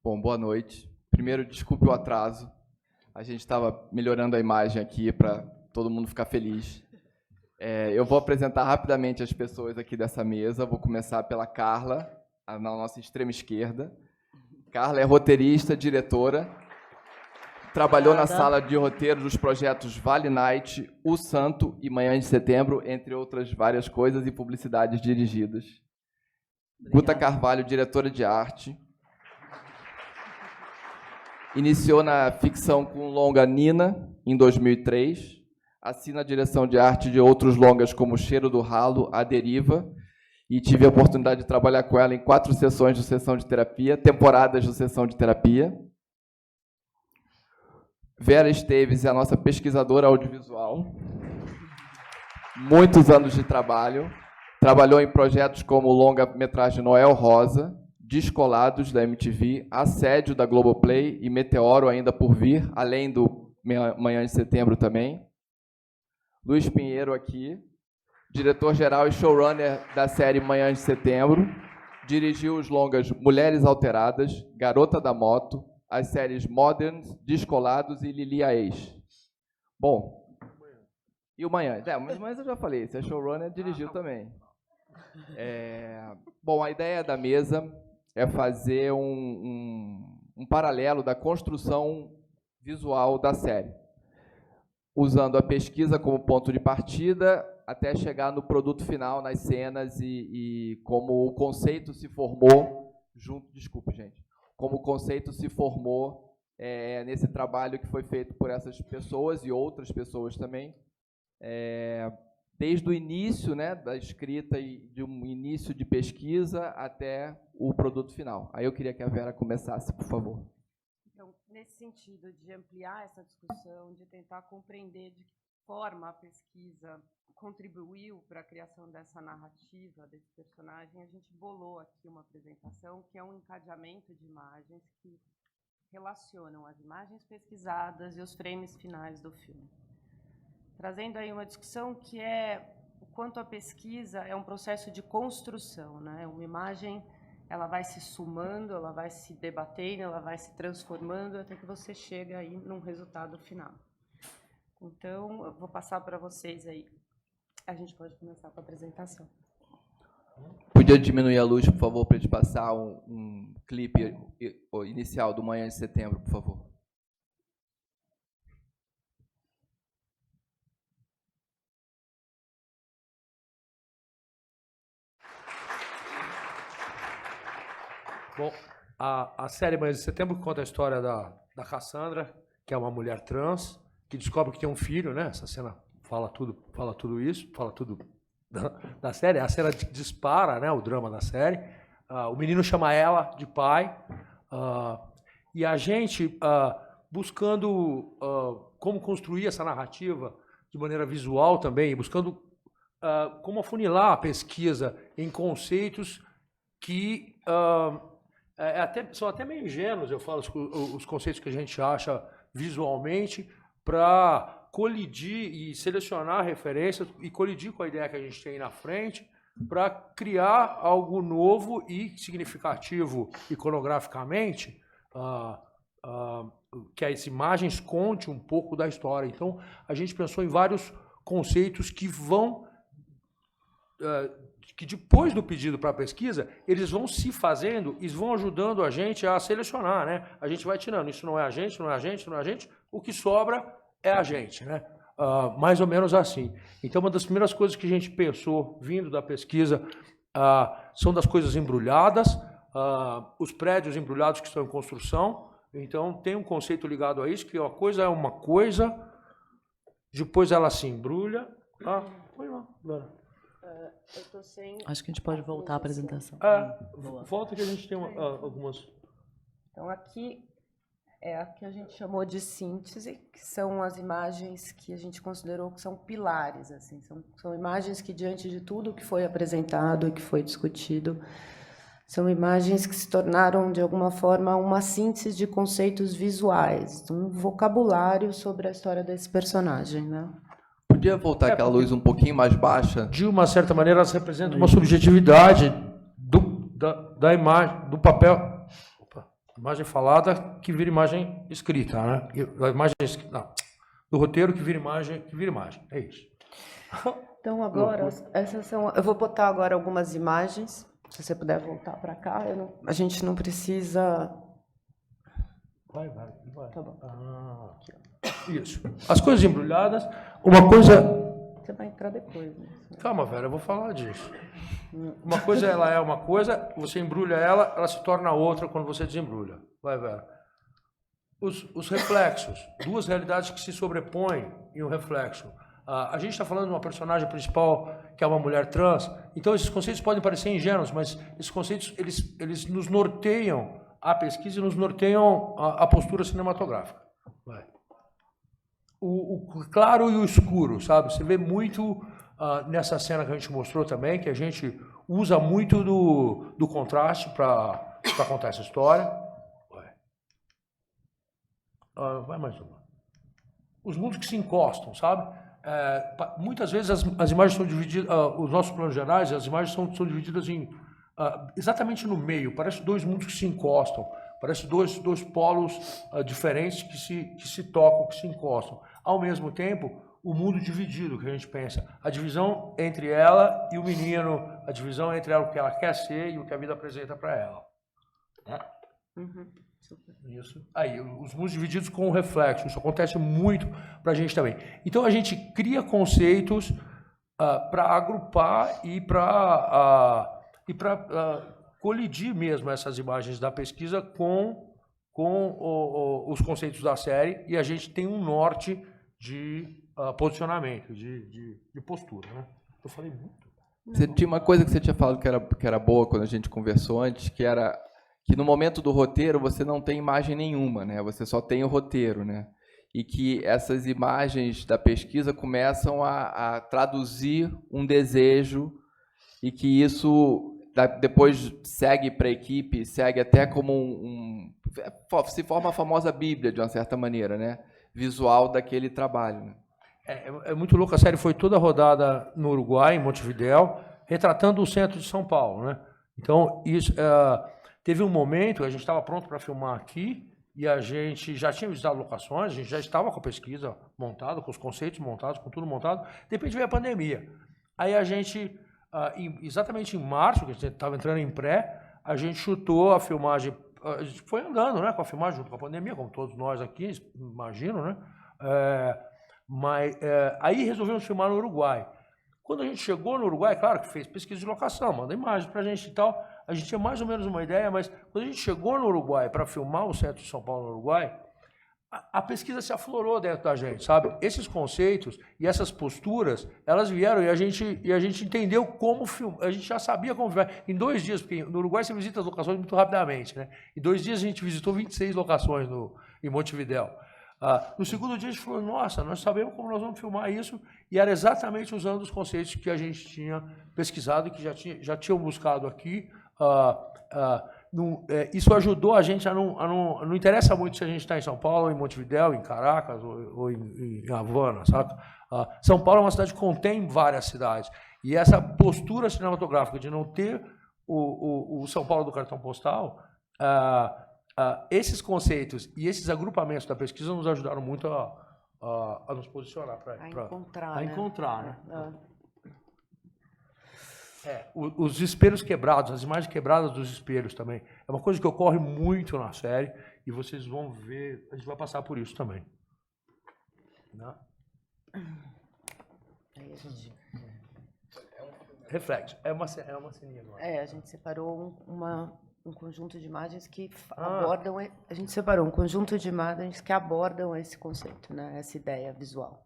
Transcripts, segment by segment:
Bom, boa noite. Primeiro, desculpe o atraso. A gente estava melhorando a imagem aqui para todo mundo ficar feliz. Eu vou apresentar rapidamente as pessoas aqui dessa mesa. Vou começar pela Carla, na nossa extrema esquerda. Carla é roteirista, diretora. Trabalhou na sala de roteiro dos projetos Vale Night, O Santo e Manhã de Setembro, entre outras várias coisas e publicidades dirigidas. Guta Carvalho, diretora de arte. Iniciou na ficção com o longa Nina, em 2003. Assina a direção de arte de outros longas como Cheiro do Ralo, A Deriva, e tive a oportunidade de trabalhar com ela em 4 sessões de sessão de terapia, temporadas de sessão de terapia. Vera Esteves é a nossa pesquisadora audiovisual. Muitos anos de trabalho. Trabalhou em projetos como o longa-metragem Noel Rosa, Descolados, da MTV, Assédio, da Globoplay e Meteoro, ainda por vir, além do Manhã de Setembro também. Luiz Pinheiro aqui, diretor-geral e showrunner da série Manhã de Setembro. Dirigiu os longas Mulheres Alteradas, Garota da Moto, as séries Moderns, Descolados e Lili a Ex. Bom, e o Manhã? Mas eu já falei, se é showrunner, dirigiu também. Bom, a ideia da mesa é fazer um paralelo da construção visual da série, usando a pesquisa como ponto de partida até chegar no produto final, nas cenas e como o conceito se formou junto. Desculpe, gente. Como o conceito se formou nesse trabalho que foi feito por essas pessoas e outras pessoas também, desde o início, né, da escrita e de um início de pesquisa até o produto final. Aí eu queria que a Vera começasse, por favor. Então, nesse sentido de ampliar essa discussão, de tentar compreender de que forma a pesquisa contribuiu para a criação dessa narrativa, desse personagem, a gente bolou aqui uma apresentação que é um encadeamento de imagens que relacionam as imagens pesquisadas e os frames finais do filme. Trazendo aí uma discussão que é o quanto a pesquisa é um processo de construção, né? Uma imagem, ela vai se sumando, ela vai se debatendo, ela vai se transformando até que você chega aí num resultado final. Então, eu vou passar para vocês aí. A gente pode começar com a apresentação. Podia diminuir a luz, por favor, para a gente passar um clipe inicial do Manhã de Setembro, por favor. Bom, a série Manhã de Setembro conta a história da Cassandra, que é uma mulher trans, que descobre que tem um filho, né? Essa cena fala tudo da série. A cena dispara, né, o drama da série. O menino chama ela de pai. E a gente, buscando como construir essa narrativa de maneira visual também, buscando como afunilar a pesquisa em conceitos que são até meio ingênuos, eu falo, os conceitos que a gente acha visualmente, para colidir e selecionar referências e colidir com a ideia que a gente tem na frente, para criar algo novo e significativo iconograficamente, que as imagens contem um pouco da história. Então, a gente pensou em vários conceitos que vão... que depois do pedido para a pesquisa, eles vão se fazendo e vão ajudando a gente a selecionar, né? A gente vai tirando, isso não é a gente, não é a gente, não é a gente, o que sobra é a gente, né? Mais ou menos assim. Então, uma das primeiras coisas que a gente pensou, vindo da pesquisa, são das coisas embrulhadas, os prédios embrulhados que estão em construção. Então, tem um conceito ligado a isso, que a coisa é uma coisa, depois ela se embrulha. Foi lá, Vera. Eu tô sem... Acho que a gente pode voltar à apresentação. Volta que a gente tem algumas... Então, aqui é a que a gente chamou de síntese, que são as imagens que a gente considerou que são pilares, assim, são imagens que, diante de tudo que foi apresentado e que foi discutido, são imagens que se tornaram, de alguma forma, uma síntese de conceitos visuais, um vocabulário sobre a história desse personagem, né? Podia voltar aquela luz um pouquinho mais baixa? De uma certa maneira, elas representam uma subjetividade da imagem, do papel. Opa, Imagem falada que vira imagem escrita, né? A imagem do roteiro que vira imagem, é isso. Então agora, essas são. Eu vou botar agora algumas imagens. Se você puder voltar para cá, a gente não precisa. Vai. Tá bom. Isso. As coisas embrulhadas, uma coisa. Você vai entrar depois, né? Calma, Vera, eu vou falar disso. Uma coisa, ela é uma coisa, você embrulha ela se torna outra quando você desembrulha. Vai, Vera. Os reflexos, duas realidades que se sobrepõem em um reflexo. A gente está falando de uma personagem principal que é uma mulher trans, então esses conceitos podem parecer ingênuos, mas esses conceitos eles nos norteiam a pesquisa e nos norteiam a postura cinematográfica. Vai. O claro e o escuro, sabe? Você vê muito nessa cena que a gente mostrou também, que a gente usa muito do contraste para contar essa história. Vai mais uma. Os mundos que se encostam, sabe? Muitas vezes as imagens são divididas, os nossos planos gerais, as imagens são divididas exatamente no meio. Parece dois mundos que se encostam, parece dois polos diferentes que se tocam, que se encostam. Ao mesmo tempo, o mundo dividido que a gente pensa, a divisão entre ela e o menino, a divisão entre ela, o que ela quer ser e o que a vida apresenta para ela. Né? Uhum. Isso. Aí, os mundos divididos com o reflexo, isso acontece muito para a gente também. Então, a gente cria conceitos para agrupar e para colidir mesmo essas imagens da pesquisa com os conceitos da série, e a gente tem um norte de posicionamento, de postura. Né? Eu falei muito. Você tinha uma coisa que você tinha falado que era boa quando a gente conversou antes, que era que no momento do roteiro você não tem imagem nenhuma, né? Você só tem o roteiro, né? E que essas imagens da pesquisa começam a traduzir um desejo e que isso depois segue para a equipe, segue até como se forma a famosa Bíblia, de uma certa maneira, né? Visual daquele trabalho. Né? É muito louco, a série foi toda rodada no Uruguai, em Montevidéu, retratando o centro de São Paulo, né? Então, isso... Teve um momento, a gente estava pronto para filmar aqui, e a gente já tinha visitado locações, a gente já estava com a pesquisa montada, com os conceitos montados, com tudo montado. De repente veio a pandemia. Aí a gente, exatamente em março, que a gente estava entrando em pré, a gente chutou a filmagem, a gente foi andando, né, com a filmagem junto com a pandemia, como todos nós aqui, imagino, né? Aí resolvemos filmar no Uruguai. Quando a gente chegou no Uruguai, claro que fez pesquisa de locação, manda imagens para a gente e tal. A gente tinha mais ou menos uma ideia, mas quando a gente chegou no Uruguai para filmar o centro de São Paulo no Uruguai, a pesquisa se aflorou dentro da gente, sabe? Esses conceitos e essas posturas, elas vieram e a gente entendeu como filmar. A gente já sabia como filmar. Em 2 dias, porque no Uruguai você visita as locações muito rapidamente, né? Em 2 dias a gente visitou 26 locações em Montevidéu. No segundo dia a gente falou, nossa, nós sabemos como nós vamos filmar isso, e era exatamente usando os conceitos que a gente tinha pesquisado e que já tinham buscado aqui. Isso ajudou a gente a não interessa muito se a gente está em São Paulo, em Montevidéu, em Caracas ou em Havana, sabe? São Paulo é uma cidade que contém várias cidades, e essa postura cinematográfica de não ter o São Paulo do cartão postal, esses conceitos e esses agrupamentos da pesquisa nos ajudaram muito a nos posicionar para encontrar, né? Os espelhos quebrados, as imagens quebradas dos espelhos também. É uma coisa que ocorre muito na série e vocês vão ver, a gente vai passar por isso também. Né? Aí a gente... Reflexo. É uma ceninha agora. A gente separou um conjunto de imagens que abordam... A gente separou um conjunto de imagens que abordam esse conceito, né? Essa ideia visual.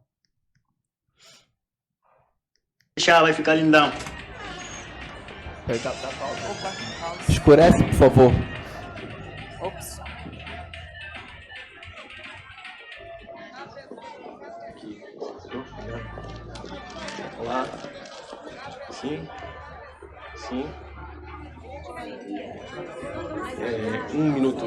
Já vai ficar lindão. Pausa. Escurece, por favor. Ops. Olá. Sim. 1 minuto.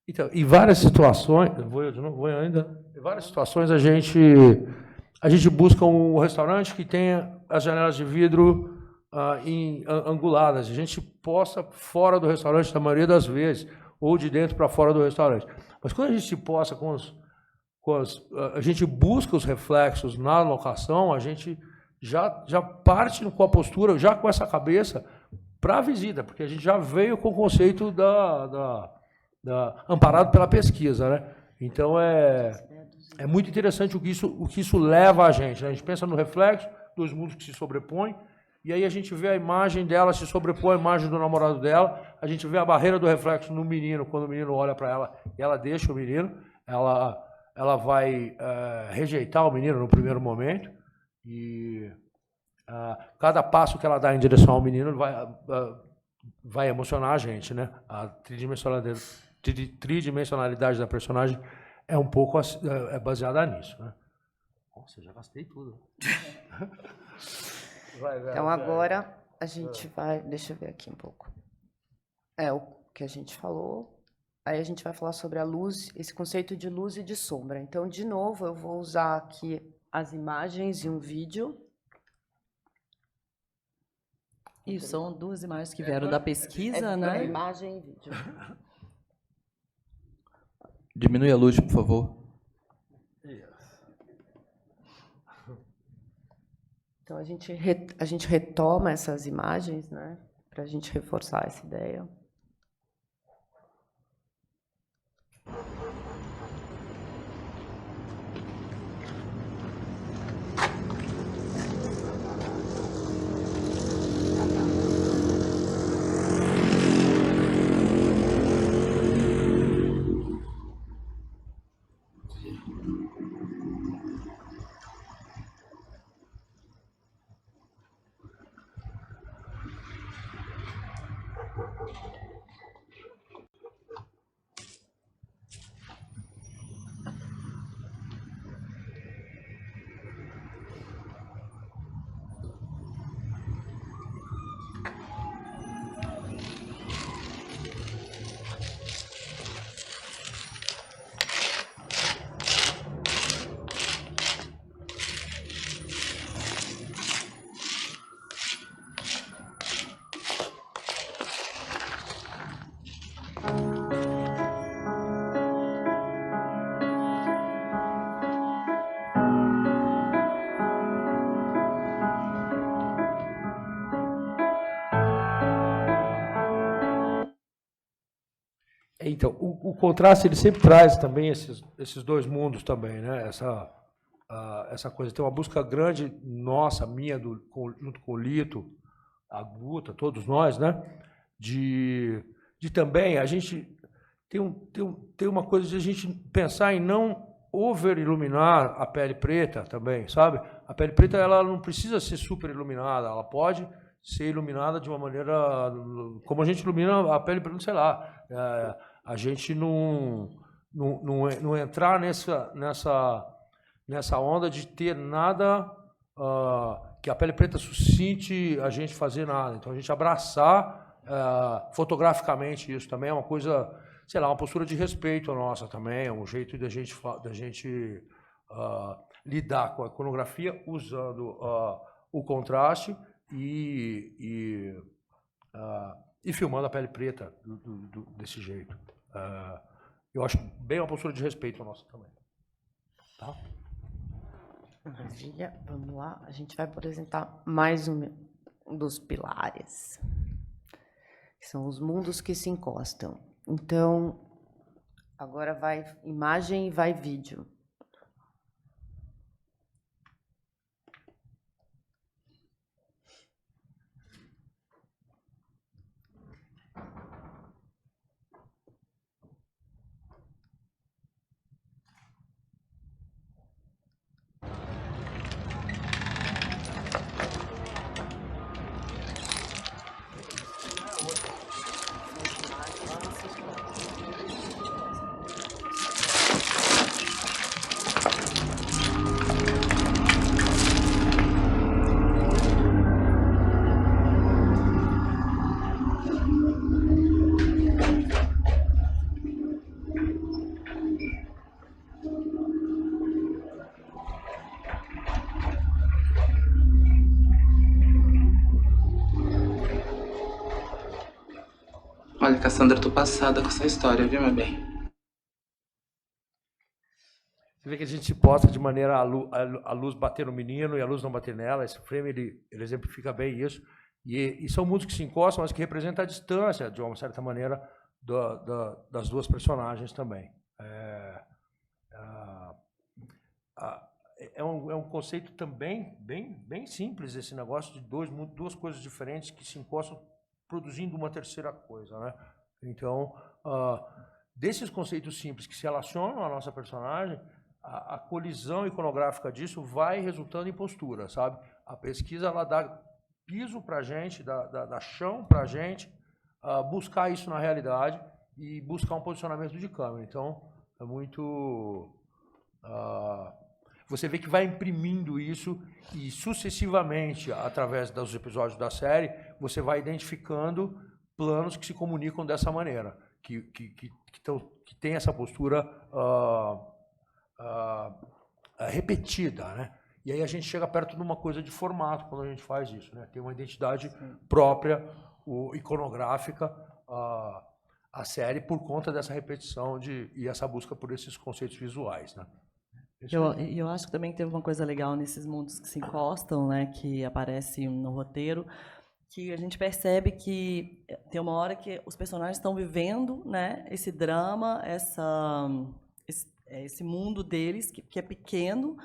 Então, em várias situações, em várias situações a gente busca um restaurante que tenha as janelas de vidro anguladas. A gente posta fora do restaurante, na maioria das vezes, ou de dentro para fora do restaurante. Mas quando a gente posta a gente busca os reflexos na locação, a gente já parte com a postura, já com essa cabeça, para a visita, porque a gente já veio com o conceito amparado pela pesquisa, né? Então, é muito interessante o que isso leva a gente, né? A gente pensa no reflexo, dois mundos que se sobrepõem, e aí a gente vê a imagem dela se sobrepõe à imagem do namorado dela, a gente vê a barreira do reflexo no menino, quando o menino olha para ela e ela deixa o menino, ela vai rejeitar o menino no primeiro momento, e cada passo que ela dá em direção ao menino vai emocionar a gente, né? A tridimensionalidade da personagem é um pouco baseada nisso, né? Nossa, já gastei tudo. Então, agora a gente vai... Deixa eu ver aqui um pouco. O que a gente falou. Aí a gente vai falar sobre a luz, esse conceito de luz e de sombra. Então, de novo, eu vou usar aqui as imagens e um vídeo. Isso, são duas imagens que vieram da pesquisa, né? Imagem e vídeo. Diminui a luz, por favor. Então, a gente retoma essas imagens, né, para a gente reforçar essa ideia. Então, o contraste ele sempre traz também esses dois mundos também, né? Essa coisa. Tem uma busca grande nossa, minha, junto com o Lito, a Guta, todos nós, né? De também a gente tem uma coisa de a gente pensar em não over-iluminar a pele preta também, sabe? A pele preta ela não precisa ser super iluminada, ela pode ser iluminada de uma maneira como a gente ilumina a pele preta, sei lá. A gente não entrar nessa onda de ter nada que a pele preta suscite a gente fazer nada. Então, a gente abraçar fotograficamente isso também é uma coisa, sei lá, uma postura de respeito nossa também, é um jeito da gente lidar com a iconografia usando o contraste e filmando a pele preta desse jeito. Eu acho bem uma postura de respeito nossa também. Tá? Maravilha, vamos lá. A gente vai apresentar mais um dos pilares, que são os mundos que se encostam. Então, agora vai imagem e vai vídeo. Cassandra, tô passada com essa história, viu, meu bem? Você vê que a gente se posta de maneira a luz bater no menino e a luz não bater nela. Esse frame ele exemplifica bem isso. E são mundos que se encostam, mas que representam a distância, de uma certa maneira, das duas personagens também. É um conceito também bem simples, esse negócio de duas coisas diferentes que se encostam produzindo uma terceira coisa, né? Então, desses conceitos simples que se relacionam à nossa personagem, a colisão iconográfica disso vai resultando em postura, sabe? A pesquisa ela dá piso para a gente, dá chão para a gente buscar isso na realidade e buscar um posicionamento de câmera. Então, é muito... você vê que vai imprimindo isso e sucessivamente, através dos episódios da série, você vai identificando planos que se comunicam dessa maneira, que tem essa postura repetida, né? E aí a gente chega perto de uma coisa de formato quando a gente faz isso, né? Tem uma identidade própria, iconográfica, a série, por conta dessa repetição e essa busca por esses conceitos visuais, né? Eu acho que também teve uma coisa legal nesses mundos que se encostam, né, que aparece no roteiro, que a gente percebe que tem uma hora que os personagens estão vivendo, né, esse drama, esse mundo deles, que é pequeno,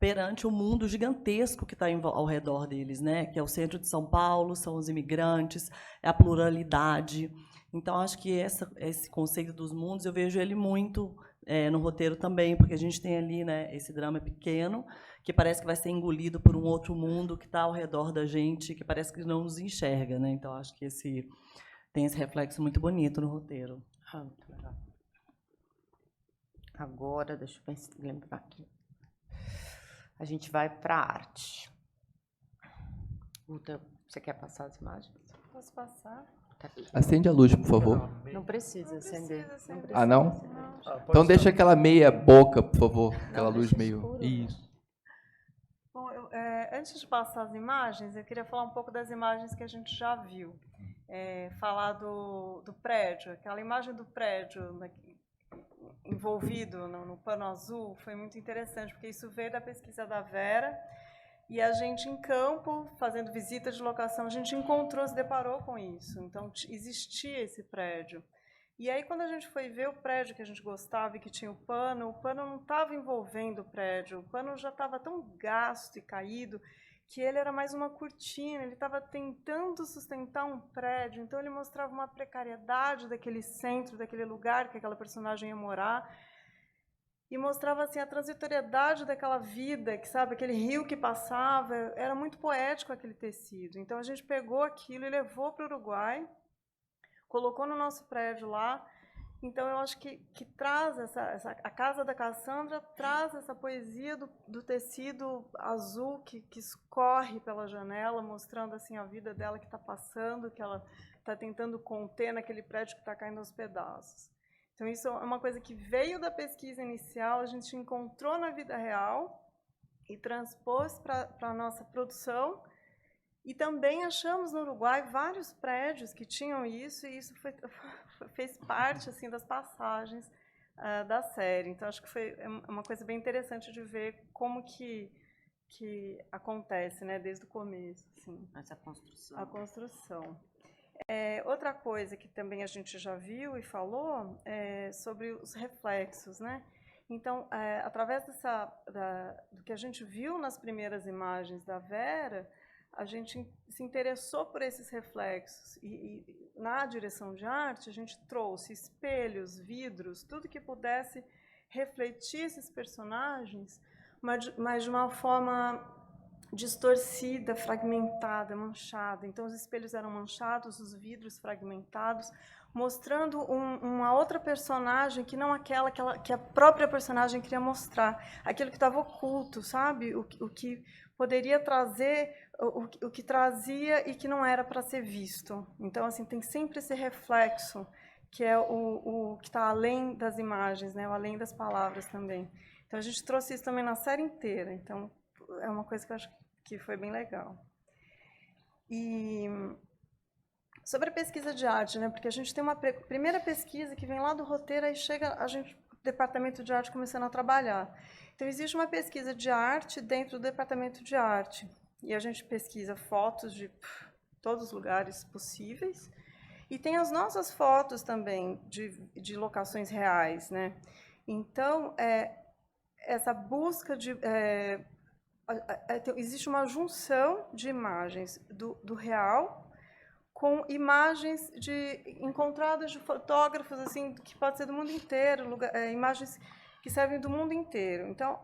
perante o mundo gigantesco que está ao redor deles, né, que é o centro de São Paulo, são os imigrantes, é a pluralidade. Então, acho que esse conceito dos mundos, eu vejo ele muito no roteiro também, porque a gente tem ali, né, esse drama pequeno, que parece que vai ser engolido por um outro mundo que está ao redor da gente, que parece que não nos enxerga, né? Então, acho que tem esse reflexo muito bonito no roteiro. Muito legal. Agora, deixa eu lembrar aqui. A gente vai para a arte. Uta, você quer passar as imagens? Posso passar? Acende a luz, por favor. Não precisa acender. Ah, não? Então deixa aquela meia boca, por favor. Aquela luz meio... Isso. Bom, antes de passar as imagens, eu queria falar um pouco das imagens que a gente já viu. Falar do prédio, aquela imagem do prédio envolvido no pano azul foi muito interessante, porque isso veio da pesquisa da Vera, e a gente, em campo, fazendo visita de locação, a gente se deparou com isso. Então, existia esse prédio. E aí, quando a gente foi ver o prédio que a gente gostava e que tinha o pano não estava envolvendo o prédio, o pano já estava tão gasto e caído que ele era mais uma cortina, ele estava tentando sustentar um prédio, então ele mostrava uma precariedade daquele centro, daquele lugar que aquela personagem ia morar, e mostrava assim a transitoriedade daquela vida, que sabe, aquele rio que passava, era muito poético aquele tecido. Então a gente pegou aquilo e levou para o Uruguai, colocou no nosso prédio lá. Então eu acho que traz a casa da Cassandra traz essa poesia do tecido azul que escorre pela janela, mostrando assim a vida dela que está passando, que ela está tentando conter naquele prédio que está caindo aos pedaços. Então, isso é uma coisa que veio da pesquisa inicial, a gente encontrou na vida real e transpôs para a nossa produção. E também achamos no Uruguai vários prédios que tinham isso, e isso fez parte assim, das passagens da série. Então, acho que foi uma coisa bem interessante de ver como que acontece, né, desde o começo. Assim, essa construção. A construção. Outra coisa que também a gente já viu e falou é sobre os reflexos, né? Então, através do que a gente viu nas primeiras imagens da Vera, a gente se interessou por esses reflexos e na direção de arte a gente trouxe espelhos, vidros, tudo que pudesse refletir esses personagens, mas de uma forma distorcida, fragmentada, manchada. Então, os espelhos eram manchados, os vidros fragmentados, mostrando uma outra personagem que não aquela que a própria personagem queria mostrar, aquilo que estava oculto, sabe? O que poderia trazer, o que trazia e que não era para ser visto. Então, assim, tem sempre esse reflexo, que é o que está além das imagens, né? Além das palavras também. Então, a gente trouxe isso também na série inteira. Então, é uma coisa que eu acho que foi bem legal. E Sobre a pesquisa de arte, né? Porque a gente tem uma primeira pesquisa que vem lá do roteiro, aí chega a gente, o departamento de arte começando a trabalhar. Então, existe uma pesquisa de arte dentro do departamento de arte. E a gente pesquisa fotos de todos os lugares possíveis. E tem as nossas fotos também de locações reais, né? Então, essa busca de... existe uma junção de imagens do real com imagens encontradas de fotógrafos assim, que pode ser do mundo inteiro, imagens que servem do mundo inteiro. Então,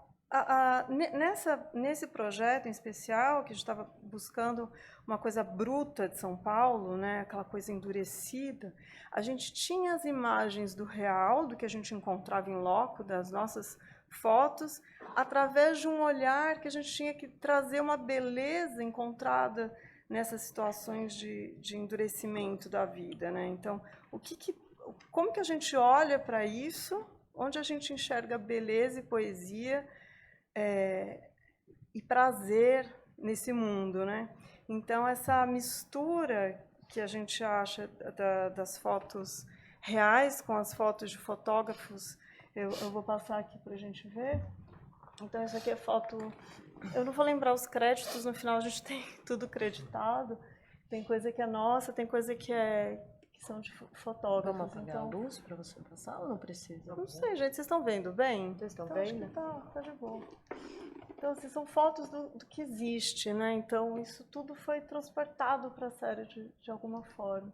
nesse projeto em especial, que a gente estava buscando uma coisa bruta de São Paulo, né, aquela coisa endurecida, a gente tinha as imagens do real, do que a gente encontrava em loco, das nossas fotos, através de um olhar que a gente tinha que trazer uma beleza encontrada nessas situações de endurecimento da vida, né? Então, como que a gente olha para isso? Onde a gente enxerga beleza e poesia e prazer nesse mundo, né? Então, essa mistura que a gente acha das fotos reais com as fotos de fotógrafos, eu vou passar aqui para a gente ver. Então, essa aqui é foto... Eu não vou lembrar os créditos, no final a gente tem tudo creditado. Tem coisa que é nossa, tem coisa que são de fotógrafos. Vamos apagar a luz para você passar ou não precisa? Não sei, gente, vocês estão vendo bem? Vocês estão então, vendo? Acho que tá de boa. Então, assim, são fotos do que existe, né? Então, isso tudo foi transportado para a série de alguma forma.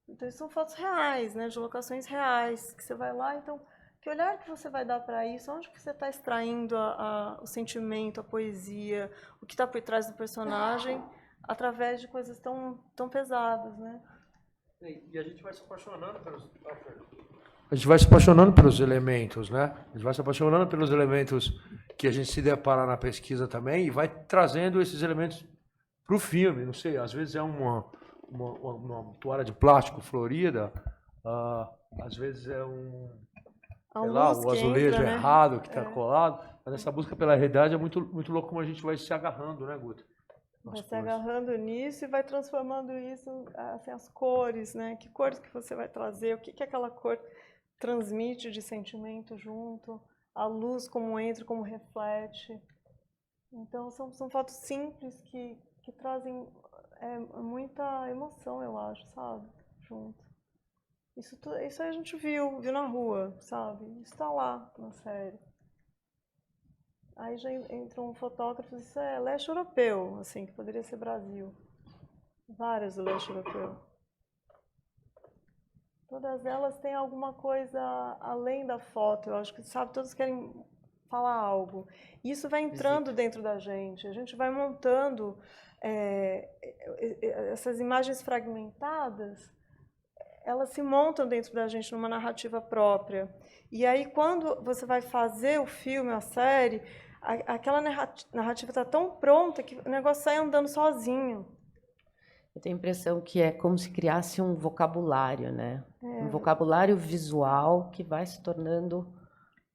Então, são fotos reais, né? De locações reais, que você vai lá, então... Que olhar que você vai dar para isso? Onde que você está extraindo o sentimento, a poesia, o que está por trás do personagem, através de coisas tão pesadas, né? E a gente vai se apaixonando pelos elementos, né? A gente vai se apaixonando pelos elementos que a gente se depara na pesquisa também e vai trazendo esses elementos para o filme. Não sei, às vezes é uma toalha de plástico florida, às vezes é sei lá, o azulejo entra, né? Errado que está colado. Mas essa busca pela realidade é muito, muito louco como a gente vai se agarrando, né, Guta? Vai se agarrando nisso e vai transformando isso, assim, as cores, né? Que cores que você vai trazer, o que aquela cor transmite de sentimento junto, a luz como entra, como reflete. Então, são fotos simples que trazem muita emoção, eu acho, sabe? Junto. Isso aí a gente viu na rua, sabe? Isso está lá na série. Aí já entram fotógrafos, isso é leste europeu, assim, que poderia ser Brasil. Várias do leste europeu. Todas elas têm alguma coisa além da foto, eu acho que, sabe, todas querem falar algo. E isso vai entrando dentro da gente, a gente vai montando essas imagens fragmentadas, elas se montam dentro da gente numa narrativa própria. E aí, quando você vai fazer o filme, a série, aquela narrativa está tão pronta que o negócio sai andando sozinho. Eu tenho a impressão que é como se criasse um vocabulário, né? Um vocabulário visual que vai se tornando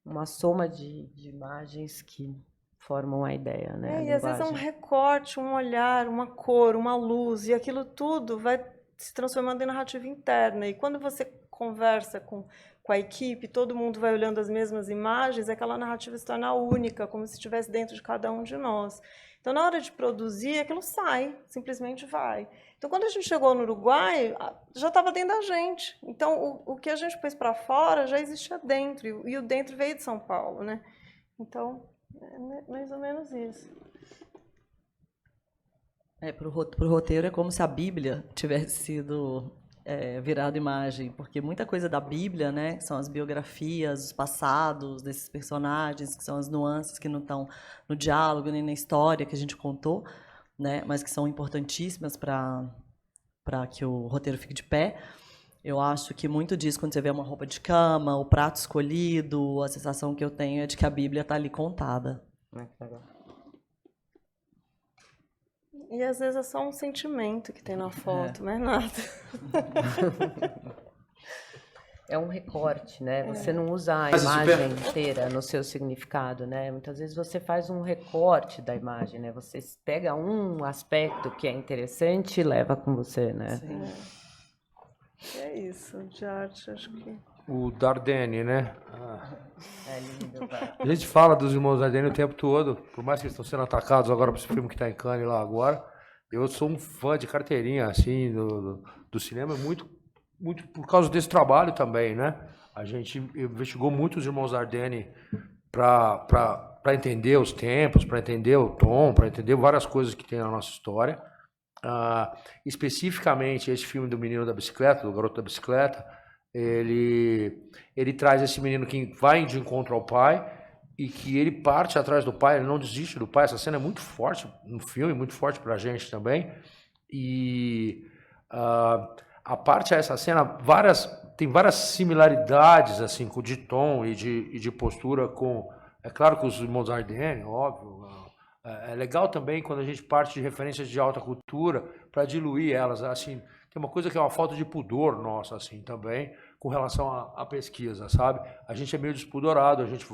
uma soma de imagens que formam a ideia, né? E às vezes é um recorte, um olhar, uma cor, uma luz, e aquilo tudo vai se transformando em narrativa interna. E quando você conversa com a equipe, todo mundo vai olhando as mesmas imagens, aquela narrativa se torna única, como se estivesse dentro de cada um de nós. Então, na hora de produzir, aquilo sai, simplesmente vai. Então, quando a gente chegou no Uruguai, já estava dentro da gente. Então, o que a gente pôs para fora já existia dentro, e o dentro veio de São Paulo, né? Então, é mais ou menos isso. Para o roteiro é como se a Bíblia tivesse sido virado imagem, porque muita coisa da Bíblia, né, são as biografias, os passados desses personagens, que são as nuances que não estão no diálogo nem na história que a gente contou, né, mas que são importantíssimas para que o roteiro fique de pé. Eu acho que muito disso, quando você vê uma roupa de cama, o prato escolhido, a sensação que eu tenho é de que a Bíblia está ali contada. E às vezes é só um sentimento que tem na foto, não é nada. É um recorte, né? Você não usa a imagem inteira no seu significado, né? Muitas vezes você faz um recorte da imagem, né? Você pega um aspecto que é interessante e leva com você, né? Sim. É isso, de arte, acho que... O Dardenne, né? É lindo, vai. A gente fala dos irmãos Dardenne o tempo todo, por mais que eles estão sendo atacados agora por esse filme que está em Cannes lá agora. Eu sou um fã de carteirinha, assim, do cinema, muito por causa desse trabalho também, né? A gente investigou muito os irmãos Dardenne para entender os tempos, para entender o tom, para entender várias coisas que tem na nossa história. Especificamente, esse filme do menino da bicicleta, do garoto da bicicleta, ele traz esse menino que vai de encontro ao pai e que ele parte atrás do pai, ele não desiste do pai. Essa cena é muito forte no filme, muito forte pra gente também. E a parte essa cena, tem várias similaridades assim, de tom e de postura com... É claro que os irmãos Dardenne, óbvio. É legal também quando a gente parte de referências de alta cultura para diluir elas. Assim, tem uma coisa que é uma falta de pudor nossa assim também com relação à pesquisa, sabe? A gente é meio despudorado, a gente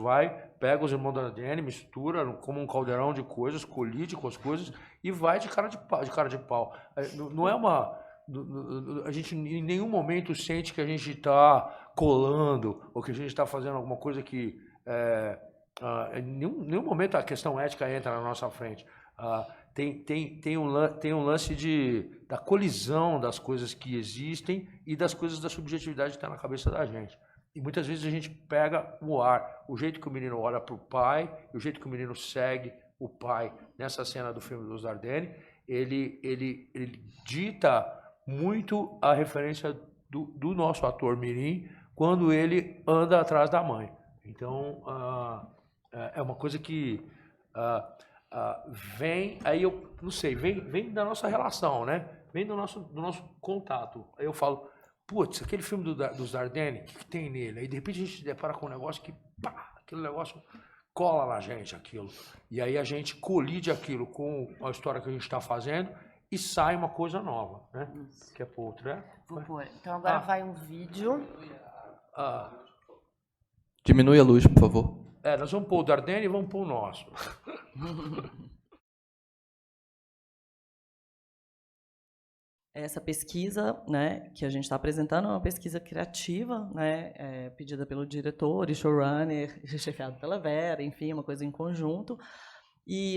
pega os irmãos Dardenne, mistura como um caldeirão de coisas, colide com as coisas e vai de cara de pau. Não é uma... A gente em nenhum momento sente que a gente está colando ou que a gente está fazendo alguma coisa que... em nenhum momento a questão ética entra na nossa frente. Tem um lance da colisão das coisas que existem e das coisas da subjetividade que está na cabeça da gente. E muitas vezes a gente pega o jeito que o menino olha para o pai, o jeito que o menino segue o pai nessa cena do filme dos Dardenne, ele dita muito a referência do nosso ator mirim quando ele anda atrás da mãe. Então, é uma coisa que vem, aí eu não sei, vem da nossa relação, né? Vem do nosso contato. Aí eu falo, putz, aquele filme dos Dardenne, o que tem nele? Aí de repente a gente se depara com um negócio que, pá, aquele negócio cola na gente, aquilo. E aí a gente colide aquilo com a história que a gente está fazendo e sai uma coisa nova, né? Quer pôr outro, né? Vou pôr. Então agora vai um vídeo. Diminui a luz, por favor. Nós vamos pôr o Dardenne e vamos pôr o nosso. Essa pesquisa, né, que a gente está apresentando é uma pesquisa criativa, né, pedida pelo diretor e showrunner, chefiado pela Vera, enfim, uma coisa em conjunto.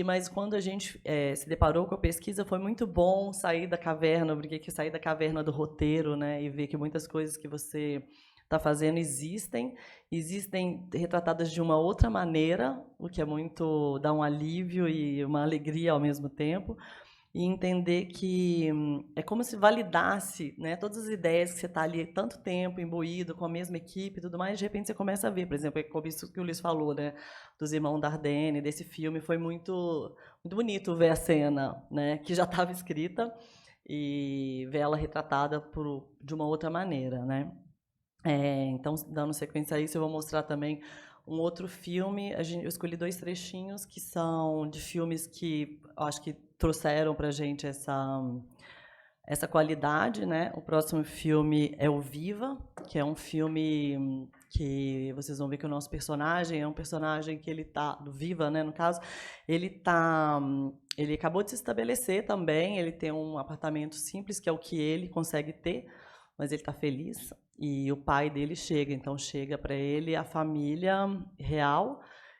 Mas quando a gente se deparou com a pesquisa, foi muito bom sair da caverna, eu brinquei que sair da caverna do roteiro, né, e ver que muitas coisas que você está fazendo existem retratadas de uma outra maneira, o que é muito, dá um alívio e uma alegria ao mesmo tempo, e entender que é como se validasse, né, todas as ideias que você está ali tanto tempo imbuído com a mesma equipe e tudo mais, de repente você começa a ver, por exemplo, como isso que o Luiz falou, né, dos irmãos Dardenne, desse filme, foi muito, muito bonito ver a cena, né, que já estava escrita e ver ela retratada de uma outra maneira, né. Então, dando sequência a isso, eu vou mostrar também um outro filme. Eu escolhi 2 trechinhos que são de filmes que eu acho que trouxeram para a gente essa qualidade, né? O próximo filme é o Viva, que é um filme que vocês vão ver que o nosso personagem é um personagem que ele tá do Viva, né? No caso, ele acabou de se estabelecer também. Ele tem um apartamento simples que é o que ele consegue ter, mas ele está feliz. E o pai dele chega para ele a família real,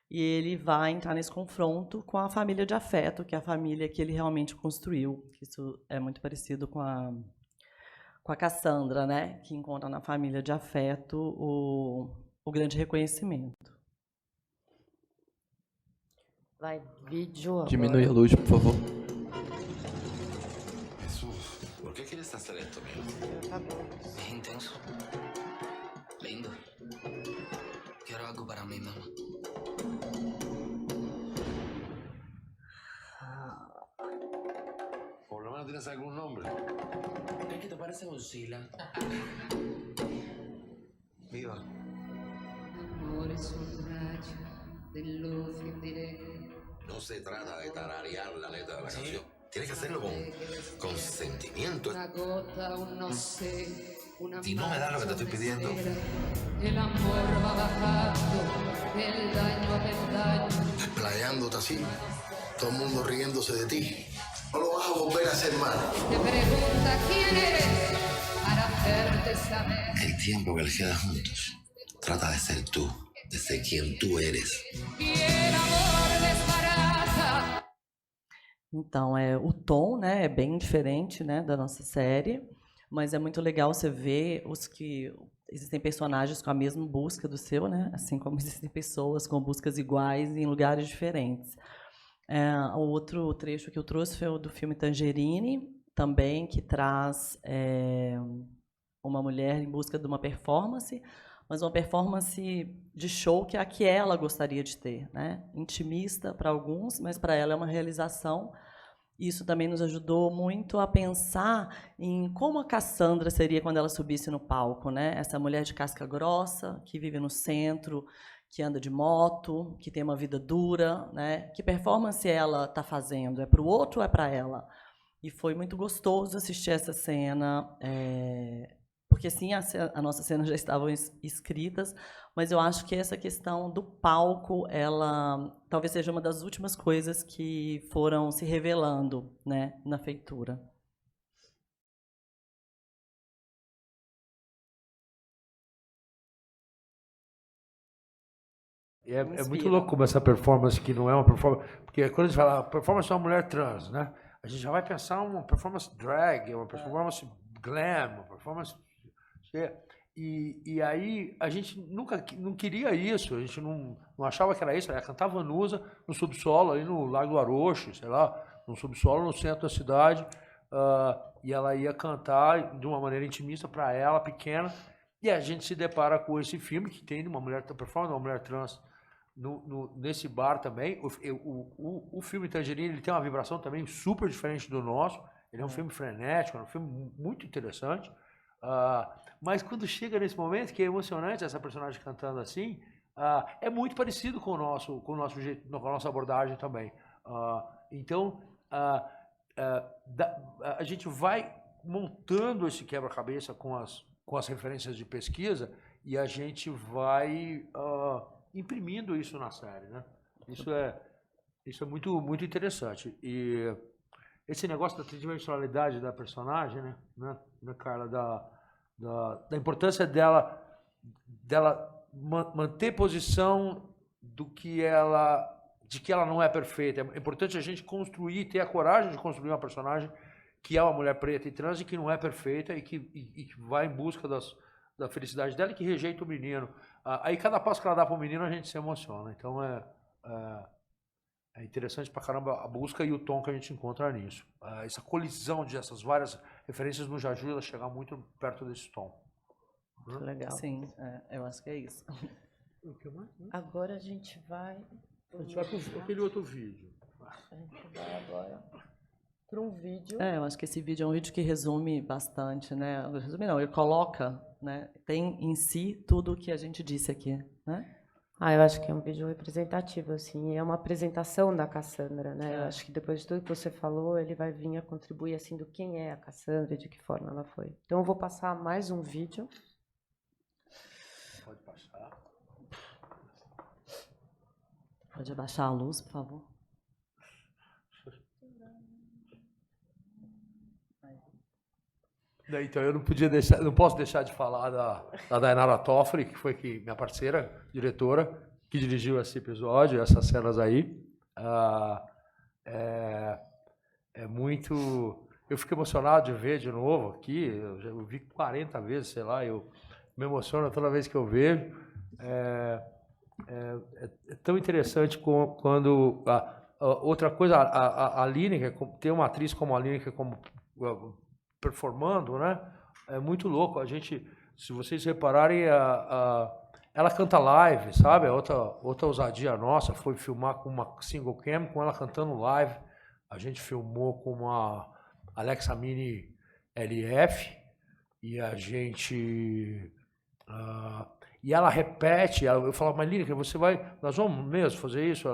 e ele vai entrar nesse confronto com a família de afeto, que é a família que ele realmente construiu. Isso é muito parecido com a Cassandra, né, que encontra na família de afeto o grande reconhecimento. Vai, vídeo agora. Diminui a luz, por favor. Jesús, ¿por qué quieres tan lento, amigo? Es intenso. Lindo. Quiero algo para mí, mamá. Por lo menos tienes algún nombre. ¿Es que te parece Godzilla? Viva. Amore sul raggio dello film diretto. No se trata de tararear la letra de la canción. Tienes que hacerlo con sentimiento. Una gota, un no sé, una Si no me das lo que te estoy pidiendo. El amor va bajando, el daño a peldaño. Playándote así, todo el mundo riéndose de ti. No lo vas a volver a hacer mal. Te pregunta quién eres, para hacerte saber El tiempo que les queda juntos, trata de ser tú, de ser quien tú eres. que el amor desbarata. Então, o tom, né, é bem diferente, né, da nossa série, mas é muito legal você ver existem personagens com a mesma busca do seu, né, assim como existem pessoas com buscas iguais em lugares diferentes. O outro trecho que eu trouxe foi o do filme Tangerine, também, que traz uma mulher em busca de uma performance, mas uma performance de show que é a que ela gostaria de ter, né? Intimista para alguns, mas para ela é uma realização. Isso também nos ajudou muito a pensar em como a Cassandra seria quando ela subisse no palco, né? Essa mulher de casca grossa, que vive no centro, que anda de moto, que tem uma vida dura, né? Que performance ela está fazendo? É para o outro ou é para ela? E foi muito gostoso assistir essa cena, porque sim, a nossa cena já estavam escritas, mas eu acho que essa questão do palco, ela talvez seja uma das últimas coisas que foram se revelando, né, na feitura. É muito louco como essa performance, que não é uma performance... Porque quando a gente fala performance de uma mulher trans, né? A gente já vai pensar uma performance drag, uma performance glam, uma performance... E aí a gente não queria isso, a gente não achava que era isso. Ela cantava Vanusa no subsolo, ali no Lago do Aroche, sei lá, no subsolo, no centro da cidade, e ela ia cantar de uma maneira intimista para ela, pequena, e a gente se depara com esse filme que tem uma mulher performando, uma mulher trans nesse bar também. O filme Tangerine, ele tem uma vibração também super diferente do nosso, ele é um filme frenético, é um filme muito interessante. Mas quando chega nesse momento, que é emocionante essa personagem cantando assim, é muito parecido com o nosso jeito, com a nossa abordagem também. Então, a gente vai montando esse quebra-cabeça com as referências de pesquisa e a gente vai imprimindo isso na série, né? Isso é muito, muito interessante. E esse negócio da tridimensionalidade da personagem, né, Carla, da importância dela manter posição de que ela não é perfeita. É importante a gente ter a coragem de construir uma personagem que é uma mulher preta e trans e que não é perfeita e que vai em busca da felicidade dela e que rejeita o menino. Aí cada passo que ela dá para o menino a gente se emociona. Então é interessante pra caramba a busca e o tom que a gente encontra nisso. Essa colisão dessas várias referências nos ajuda a chegar muito perto desse tom. Legal. Sim, eu acho que é isso. O que mais? Agora a gente vai... A gente vai para aquele outro vídeo. A gente vai agora para um vídeo... Eu acho que esse vídeo é um vídeo que resume bastante, né? Resume não, ele coloca, né? Tem em si tudo o que a gente disse aqui, né? Eu acho que é um vídeo representativo, assim, é uma apresentação da Cassandra, né? Eu acho que depois de tudo que você falou, ele vai vir a contribuir, assim, do quem é a Cassandra e de que forma ela foi. Então, eu vou passar mais um vídeo. Pode passar. Pode abaixar a luz, por favor. Então, eu não posso deixar de falar da Dainara Toffoli, que foi minha parceira, diretora, que dirigiu esse episódio, essas cenas aí. É muito... Eu fico emocionado de ver de novo aqui, eu vi 40 vezes, sei lá, eu me emociono toda vez que eu vejo. É tão interessante quando... outra coisa, a Lineker, ter uma atriz como a Lineker como performando, né? É muito louco. A gente, se vocês repararem, ela canta live, sabe? Outra ousadia nossa foi filmar com uma single cam, com ela cantando live. A gente filmou com uma Alexa Mini LF e a gente... e ela repete, eu falo, mas Lineker, nós vamos mesmo fazer isso?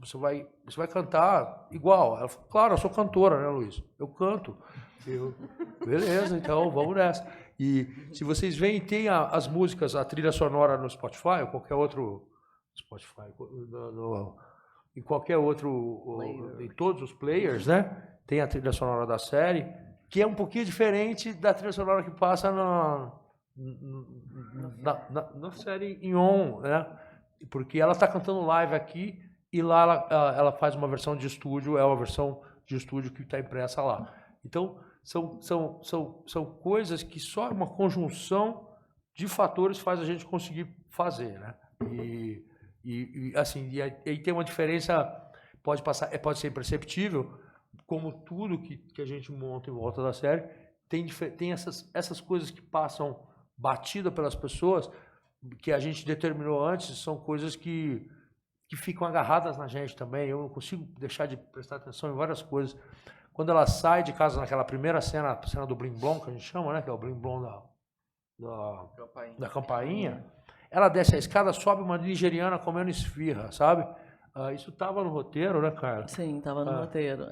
Você vai cantar igual. Ela falou, claro, eu sou cantora, né, Luiz? Eu canto. Beleza, então vamos nessa. E se vocês veem, tem as músicas, a trilha sonora no Spotify, ou qualquer outro Spotify, em qualquer outro, em todos os players, né? Tem a trilha sonora da série. que é um pouquinho diferente da trilha sonora que passa na série em on, né? Porque ela está cantando live aqui e lá ela faz uma versão de estúdio, é uma versão de estúdio que está impressa lá. Então, são coisas que só uma conjunção de fatores faz a gente conseguir fazer, né? E aí tem uma diferença, pode ser imperceptível, como tudo que a gente monta em volta da série, tem essas coisas que passam batida pelas pessoas, que a gente determinou antes, são coisas que ficam agarradas na gente também. Eu não consigo deixar de prestar atenção em várias coisas. Quando ela sai de casa naquela primeira cena, a cena do Blim Blom, que a gente chama, né? Que é o Blim Blom da campainha, ela desce a escada, sobe uma nigeriana comendo esfirra, sabe? Isso estava no roteiro, né, Carla? Sim, estava no roteiro.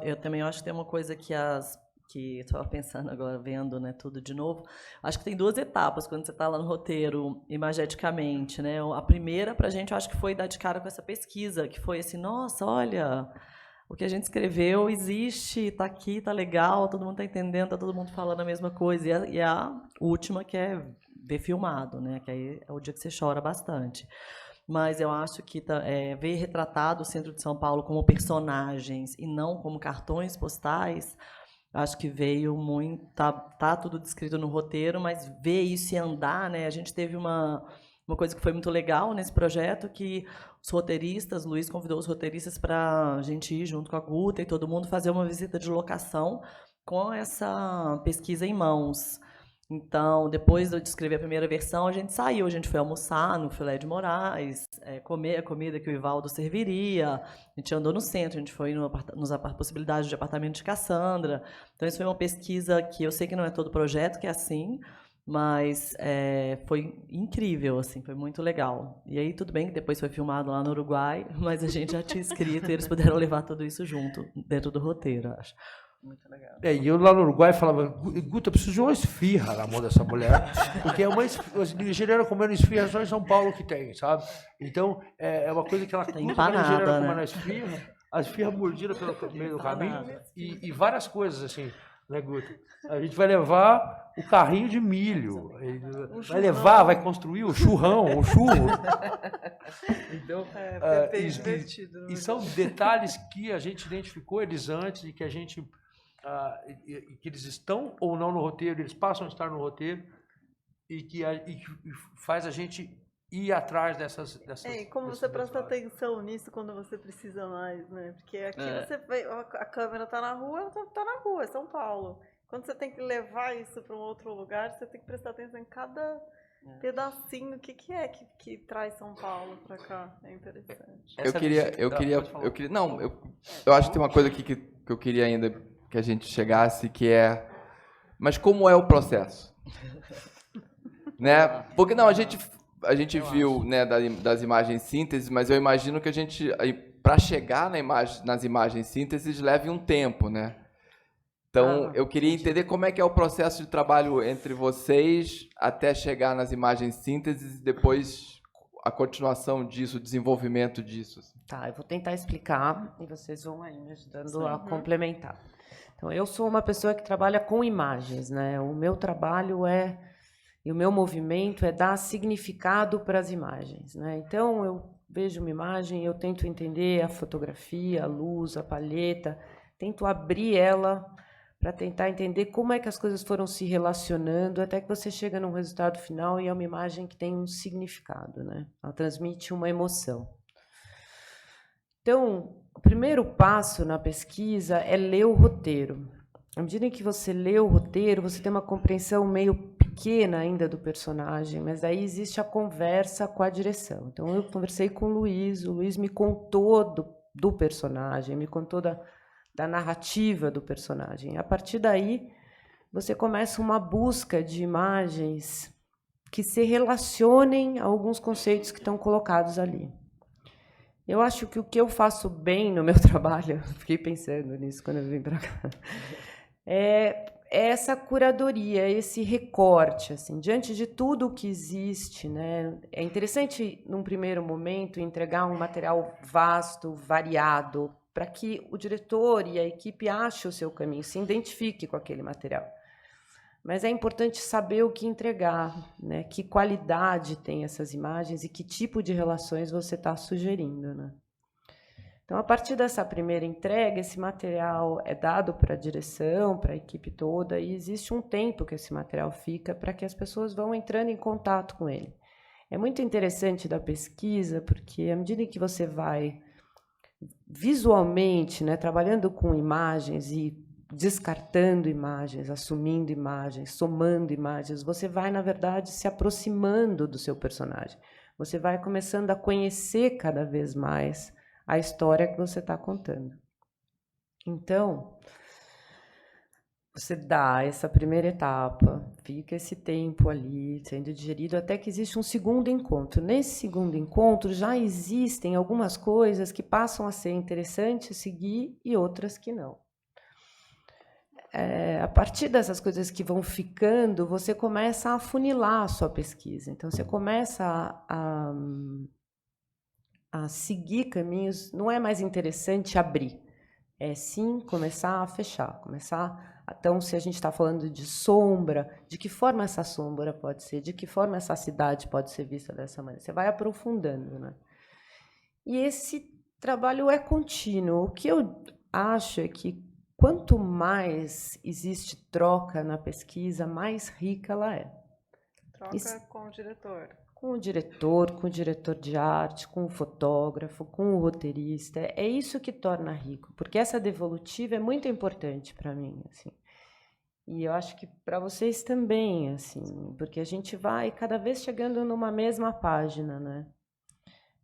Eu também acho que tem uma coisa que estava pensando agora, vendo, né, tudo de novo. Acho que tem 2 etapas quando você está lá no roteiro, imageticamente, né? A primeira, para a gente, eu acho que foi dar de cara com essa pesquisa, que foi assim, nossa, olha, o que a gente escreveu existe, está aqui, está legal, todo mundo está entendendo, está todo mundo falando a mesma coisa. E a última, que é ver filmado, né? Que aí é o dia que você chora bastante. Mas eu acho que ver retratado o centro de São Paulo como personagens e não como cartões postais, acho que veio muito... Tá tudo descrito no roteiro, mas ver isso e andar, né? A gente teve uma coisa que foi muito legal nesse projeto, que os roteiristas, Luiz convidou os roteiristas para a gente ir junto com a Guta e todo mundo fazer uma visita de locação com essa pesquisa em mãos. Então, depois de eu escrever a primeira versão, a gente saiu, a gente foi almoçar no Filé de Moraes, comer a comida que o Ivaldo serviria, a gente andou no centro, a gente foi nos possibilidades de apartamento de Cassandra. Então, isso foi uma pesquisa que eu sei que não é todo projeto que é assim, mas foi incrível, assim, foi muito legal. E aí, tudo bem que depois foi filmado lá no Uruguai, mas a gente já tinha escrito e eles puderam levar tudo isso junto, dentro do roteiro, acho. Muito legal. E eu lá no Uruguai falava, Guta, eu preciso de uma esfirra na mão dessa mulher, porque é uma nigeriana comendo esfirra só em São Paulo que tem, sabe? Então, é uma coisa que ela tem nigeriana comendo a esfirra mordida pelo meio do caminho, e várias coisas assim, né, Guta? A gente vai levar o carrinho de milho, vai construir o churrão, o churro. Então, divertido. E são detalhes que a gente identificou eles antes e que a gente... que eles estão ou não no roteiro, eles passam a estar no roteiro e que faz a gente ir atrás dessas e como você presta atenção nisso quando você precisa mais, né? Porque aqui você vê, a câmera está na rua, ela está na rua, é São Paulo. Quando você tem que levar isso para um outro lugar, você tem que prestar atenção em cada pedacinho, o que é que traz São Paulo para cá. É interessante. Eu acho que tem uma coisa aqui que eu queria ainda que a gente chegasse, que é, mas como é o processo? Né? Porque não, a gente viu, né, das imagens sínteses, mas eu imagino que a gente, para chegar nas imagens sínteses, leve um tempo, né? Então, eu queria entender como é que é o processo de trabalho entre vocês até chegar nas imagens sínteses e depois a continuação disso, o desenvolvimento disso. Tá, eu vou tentar explicar e vocês vão aí me ajudando a complementar. Então, eu sou uma pessoa que trabalha com imagens, né? O meu trabalho e o meu movimento é dar significado para as imagens, né? Então, eu vejo uma imagem, eu tento entender a fotografia, a luz, a palheta, tento abrir ela para tentar entender como é que as coisas foram se relacionando até que você chega num resultado final e é uma imagem que tem um significado, né? Ela transmite uma emoção. Então, o primeiro passo na pesquisa é ler o roteiro. À medida em que você lê o roteiro, você tem uma compreensão meio pequena ainda do personagem, mas aí existe a conversa com a direção. Então, eu conversei com o Luiz me contou do personagem, me contou da narrativa do personagem. A partir daí, você começa uma busca de imagens que se relacionem a alguns conceitos que estão colocados ali. Eu acho que o que eu faço bem no meu trabalho, fiquei pensando nisso quando eu vim para cá, é essa curadoria, esse recorte, assim, diante de tudo o que existe, né? É interessante, num primeiro momento, entregar um material vasto, variado, para que o diretor e a equipe achem o seu caminho, se identifique com aquele material. Mas é importante saber o que entregar, né? Que qualidade tem essas imagens e que tipo de relações você está sugerindo, né? Então, a partir dessa primeira entrega, esse material é dado para a direção, para a equipe toda, e existe um tempo que esse material fica para que as pessoas vão entrando em contato com ele. É muito interessante da pesquisa, porque à medida que você vai visualmente, né, trabalhando com imagens e descartando imagens, assumindo imagens, somando imagens, você vai, na verdade, se aproximando do seu personagem. Você vai começando a conhecer cada vez mais a história que você está contando. Então, você dá essa primeira etapa, fica esse tempo ali sendo digerido, até que existe um segundo encontro. Nesse segundo encontro, já existem algumas coisas que passam a ser interessantes seguir e outras que não. A partir dessas coisas que vão ficando, você começa a afunilar a sua pesquisa. Então, você começa a seguir caminhos. Não é mais interessante abrir, é sim começar a fechar. Então, se a gente está falando de sombra, de que forma essa sombra pode ser? De que forma essa cidade pode ser vista dessa maneira? Você vai aprofundando, né? E esse trabalho é contínuo. O que eu acho é que quanto mais existe troca na pesquisa, mais rica ela é. Troca com o diretor. Com o diretor de arte, com o fotógrafo, com o roteirista. É isso que torna rico, porque essa devolutiva é muito importante para mim, assim. E eu acho que para vocês também, assim, porque a gente vai cada vez chegando numa mesma página, né?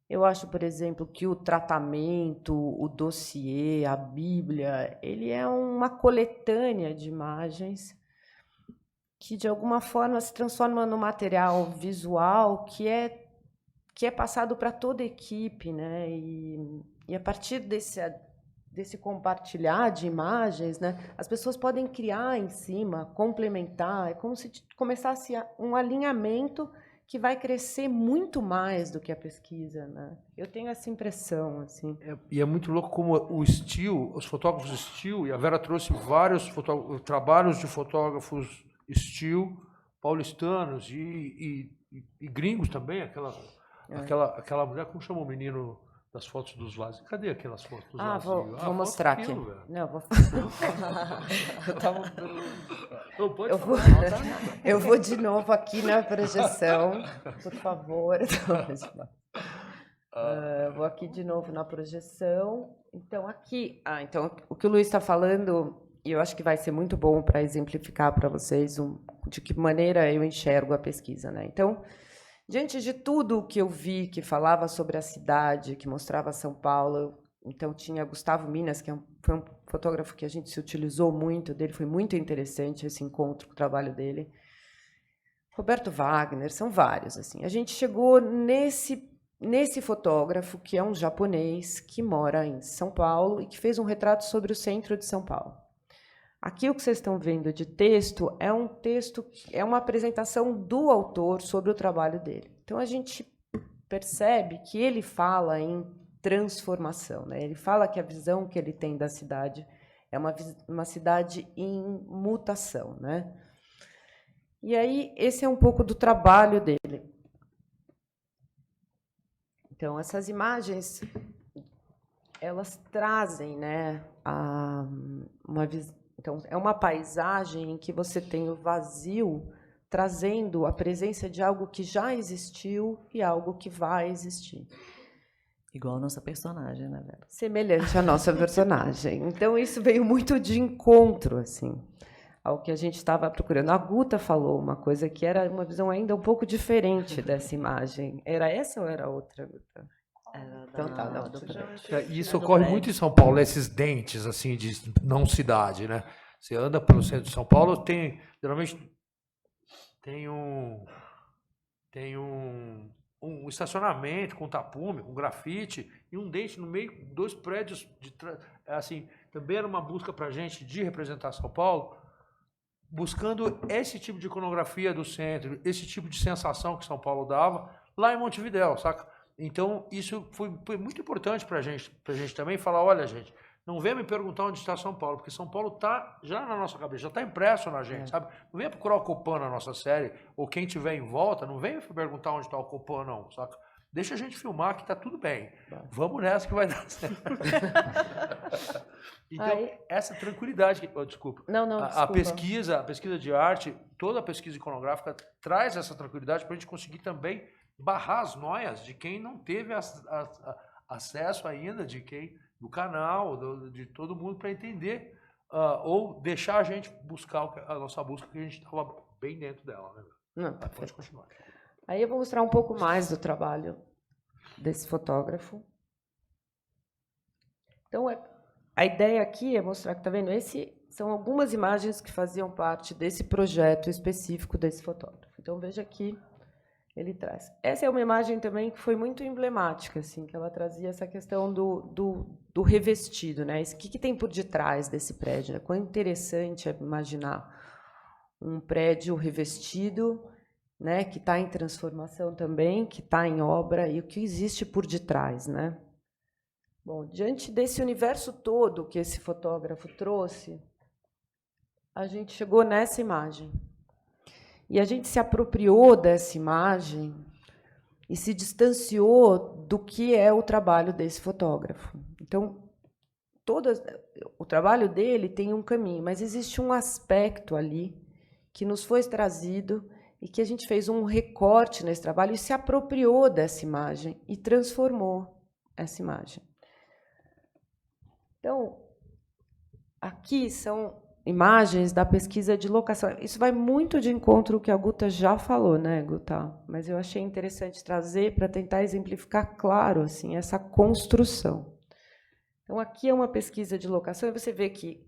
Eu acho, por exemplo, que o tratamento, o dossiê, a Bíblia, ele é uma coletânea de imagens que, de alguma forma, se transforma num material visual que é passado para toda a equipe, né? E a partir desse compartilhar de imagens, né, as pessoas podem criar em cima, complementar, é como se começasse um alinhamento que vai crescer muito mais do que a pesquisa, né? Eu tenho essa impressão, assim. E é muito louco como o Still, os fotógrafos Still, e a Vera trouxe vários trabalhos de fotógrafos Still, paulistanos e gringos também, aquela mulher, como chama o menino das fotos dos vasos? Cadê aquelas fotos dos vasos? Vou mostrar aqui. Não, vou... Eu vou de novo aqui na projeção, por favor. Vou aqui de novo na projeção. Então, aqui... então, o que o Luiz está falando, e eu acho que vai ser muito bom para exemplificar para vocês de que maneira eu enxergo a pesquisa, né? Então, diante de tudo o que eu vi que falava sobre a cidade, que mostrava São Paulo, então tinha Gustavo Minas, que foi um fotógrafo que a gente se utilizou muito dele, foi muito interessante esse encontro com o trabalho dele. Roberto Wagner, são vários, assim. A gente chegou nesse fotógrafo, que é um japonês que mora em São Paulo e que fez um retrato sobre o centro de São Paulo. Aqui o que vocês estão vendo de texto, é uma apresentação do autor sobre o trabalho dele. Então, a gente percebe que ele fala em transformação, né? Ele fala que a visão que ele tem da cidade é uma cidade em mutação, né? E aí, esse é um pouco do trabalho dele. Então, essas imagens, elas trazem, né, uma visão. Então, é uma paisagem em que você tem o vazio trazendo a presença de algo que já existiu e algo que vai existir. Igual a nossa personagem, né, Vera? Semelhante à nossa personagem. Então, isso veio muito de encontro, assim, ao que a gente estava procurando. A Guta falou uma coisa que era uma visão ainda um pouco diferente dessa imagem. Era essa ou era outra, Guta? Então tá, não. Isso ocorre muito em São Paulo, esses dentes assim de não cidade, né? Você anda pelo centro de São Paulo, geralmente tem um estacionamento com tapume, com grafite e um dente no meio, dois prédios assim. Também era uma busca para a gente de representar São Paulo, buscando esse tipo de iconografia do centro, esse tipo de sensação que São Paulo dava lá em Montevidéu, saca? Então, isso foi muito importante para a gente também falar, olha, gente, não venha me perguntar onde está São Paulo, porque São Paulo está já na nossa cabeça, já está impresso na gente, sabe? Não venha procurar o Copan na nossa série, ou quem tiver em volta, não venha perguntar onde está o Copan, não, saca? Deixa a gente filmar que está tudo bem. Vamos nessa que vai dar certo. Então, essa tranquilidade, desculpa. A pesquisa de arte, toda a pesquisa iconográfica traz essa tranquilidade para a gente conseguir também barrar as noias de quem não teve acesso ainda, do canal, de todo mundo para entender, ou deixar a gente buscar a nossa busca, que a gente estava bem dentro dela. Né? Não, pode continuar. Aí eu vou mostrar um pouco mais do trabalho desse fotógrafo. Então, a ideia aqui é mostrar que, tá vendo? São algumas imagens que faziam parte desse projeto específico desse fotógrafo. Então, veja aqui, ele traz. Essa é uma imagem também que foi muito emblemática, assim, que ela trazia essa questão do revestido, né? O que tem por detrás desse prédio? Né? Quão interessante é imaginar um prédio revestido, né, que está em transformação também, que está em obra, e o que existe por detrás, né? Bom, diante desse universo todo que esse fotógrafo trouxe, a gente chegou nessa imagem. E a gente se apropriou dessa imagem e se distanciou do que é o trabalho desse fotógrafo. Então, o trabalho dele tem um caminho, mas existe um aspecto ali que nos foi trazido e que a gente fez um recorte nesse trabalho e se apropriou dessa imagem e transformou essa imagem. Então, aqui são imagens da pesquisa de locação. Isso vai muito de encontro ao que a Guta já falou, né, Guta? Mas eu achei interessante trazer para tentar exemplificar, claro, assim, essa construção. Então, aqui é uma pesquisa de locação e você vê que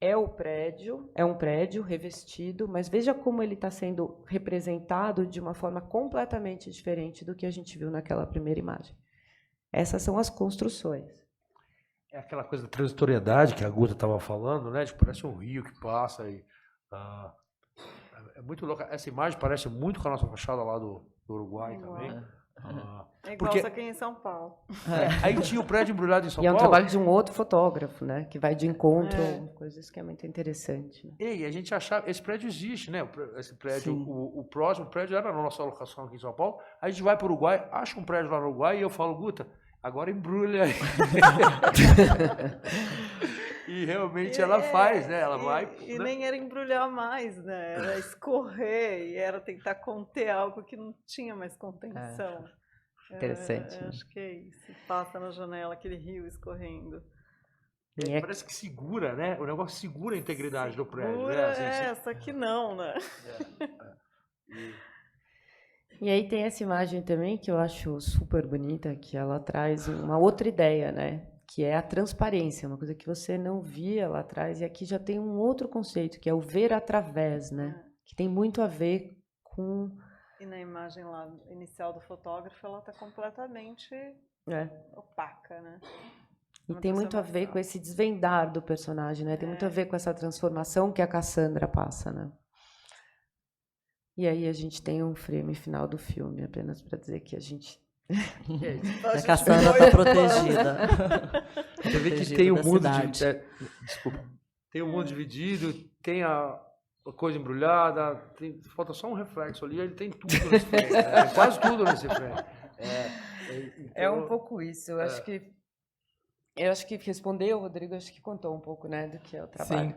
é um prédio revestido, mas veja como ele está sendo representado de uma forma completamente diferente do que a gente viu naquela primeira imagem. Essas são as construções. É aquela coisa da transitoriedade que a Guta estava falando, né? Tipo, parece um rio que passa e... é muito louco. Essa imagem parece muito com a nossa fachada lá do Uruguai também. É igual essa aqui em São Paulo. Aí tinha o prédio embrulhado em São Paulo. E é um trabalho de um outro fotógrafo, né? Que vai de encontro, coisas que é muito interessante. Né? E a gente achava, esse prédio existe, né? Esse prédio, o próximo prédio era na nossa locação aqui em São Paulo. Aí a gente vai para o Uruguai, acha um prédio lá no Uruguai e eu falo, Guta, agora embrulha aí. E realmente ela faz, né? Ela vai. E né? nem era embrulhar mais, né? Era escorrer e era tentar conter algo que não tinha mais contenção. Interessante. Né? Acho que é isso. Passa na janela aquele rio escorrendo. Parece que segura, né? O negócio segura a integridade do prédio. Né? Assim, só que não, né? E aí tem essa imagem também que eu acho super bonita, que ela traz uma outra ideia, né? Que é a transparência, uma coisa que você não via lá atrás, e aqui já tem um outro conceito, que é o ver através, né? Que tem muito a ver com... E na imagem lá inicial do fotógrafo, ela está completamente opaca, né? E tem muito a ver com esse desvendar do personagem, né? Tem muito a ver com essa transformação que a Cassandra passa, né? E aí a gente tem um frame final do filme, apenas para dizer que a gente... A Cassandra está protegida. Você vê que tem um mundo desculpa. Tem um mundo dividido, tem a coisa embrulhada, falta só um reflexo ali, ele tem tudo nesse frame, né? Quase tudo nesse frame. Então, é um pouco isso. Eu acho que respondeu, Rodrigo, acho que contou um pouco, né, do que é o trabalho.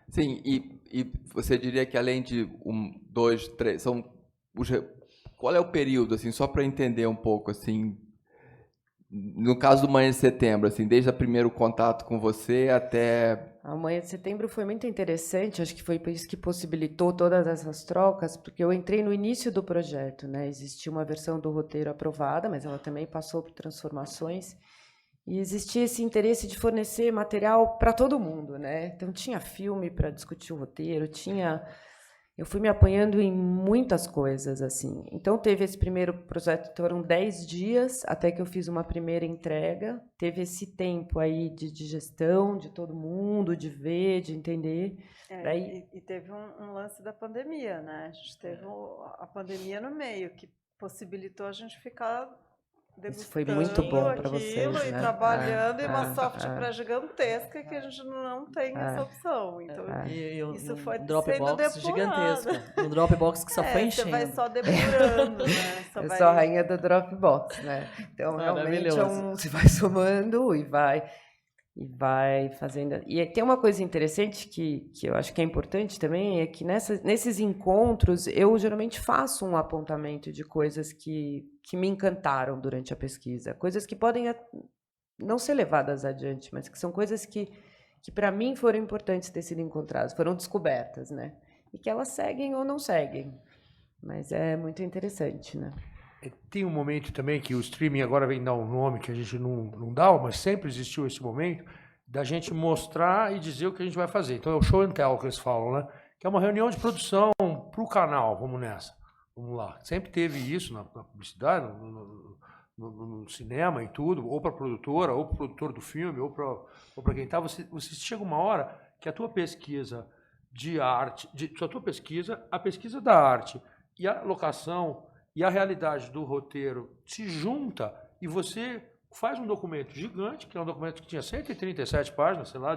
Sim, e você diria que além de 1, 2, 3, qual é o período, assim, só para entender um pouco, assim, no caso do Manhã de Setembro, assim, desde o primeiro contato com você até... A Manhã de Setembro foi muito interessante, acho que foi por isso que possibilitou todas essas trocas, porque eu entrei no início do projeto, né? Existia uma versão do roteiro aprovada, mas ela também passou por transformações, e existia esse interesse de fornecer material para todo mundo, né? Então tinha filme para discutir o roteiro, eu fui me apanhando em muitas coisas, assim. Então, teve esse primeiro projeto, foram 10 dias, até que eu fiz uma primeira entrega. Teve esse tempo aí de gestão de todo mundo, de ver, de entender. E teve um lance da pandemia, né? A gente teve a pandemia no meio, que possibilitou a gente ficar Isso foi muito bom para aquilo vocês, e né? trabalhando em uma software gigantesca que a gente não tem essa opção. Então, isso foi sendo Dropbox depurado. gigantesco. Um Dropbox que só foi enchendo. Você vai só depurando, né? Eu sou a rainha do Dropbox, né? Então, realmente, você vai somando e vai fazendo. E tem uma coisa interessante que eu acho que é importante também, é que nesses encontros eu geralmente faço um apontamento de coisas que me encantaram durante a pesquisa, coisas que podem não ser levadas adiante, mas que são coisas que para mim foram importantes ter sido encontradas, foram descobertas, né? E que elas seguem ou não seguem. Mas é muito interessante, né? Tem um momento também que o streaming agora vem dar um nome que a gente não dá, mas sempre existiu esse momento da gente mostrar e dizer o que a gente vai fazer. Então é o show and tell que eles falam, né? Que é uma reunião de produção para o canal, vamos nessa. Vamos lá. Sempre teve isso na publicidade, no cinema e tudo, ou para a produtora, ou para o produtor do filme, ou para quem está. Você chega uma hora que a tua pesquisa de arte, a pesquisa da arte e a locação e a realidade do roteiro se junta e você faz um documento gigante, que é um documento que tinha 137 páginas, sei lá,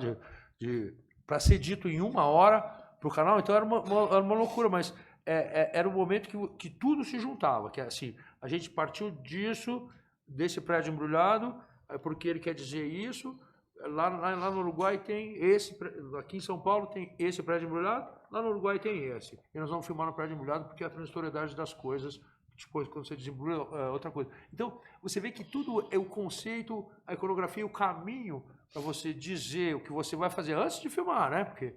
para ser dito em 1 hora para o canal. Então era uma loucura, mas era um momento que tudo se juntava, que é assim, a gente partiu desse prédio embrulhado, porque ele quer dizer isso. Lá no Uruguai tem esse, aqui em São Paulo tem esse prédio embrulhado, lá no Uruguai tem esse. E nós vamos filmar no prédio embrulhado porque é a transitoriedade das coisas, depois quando você desembrulha, é outra coisa. Então, você vê que tudo é o conceito, a iconografia, o caminho para você dizer o que você vai fazer antes de filmar, né? Porque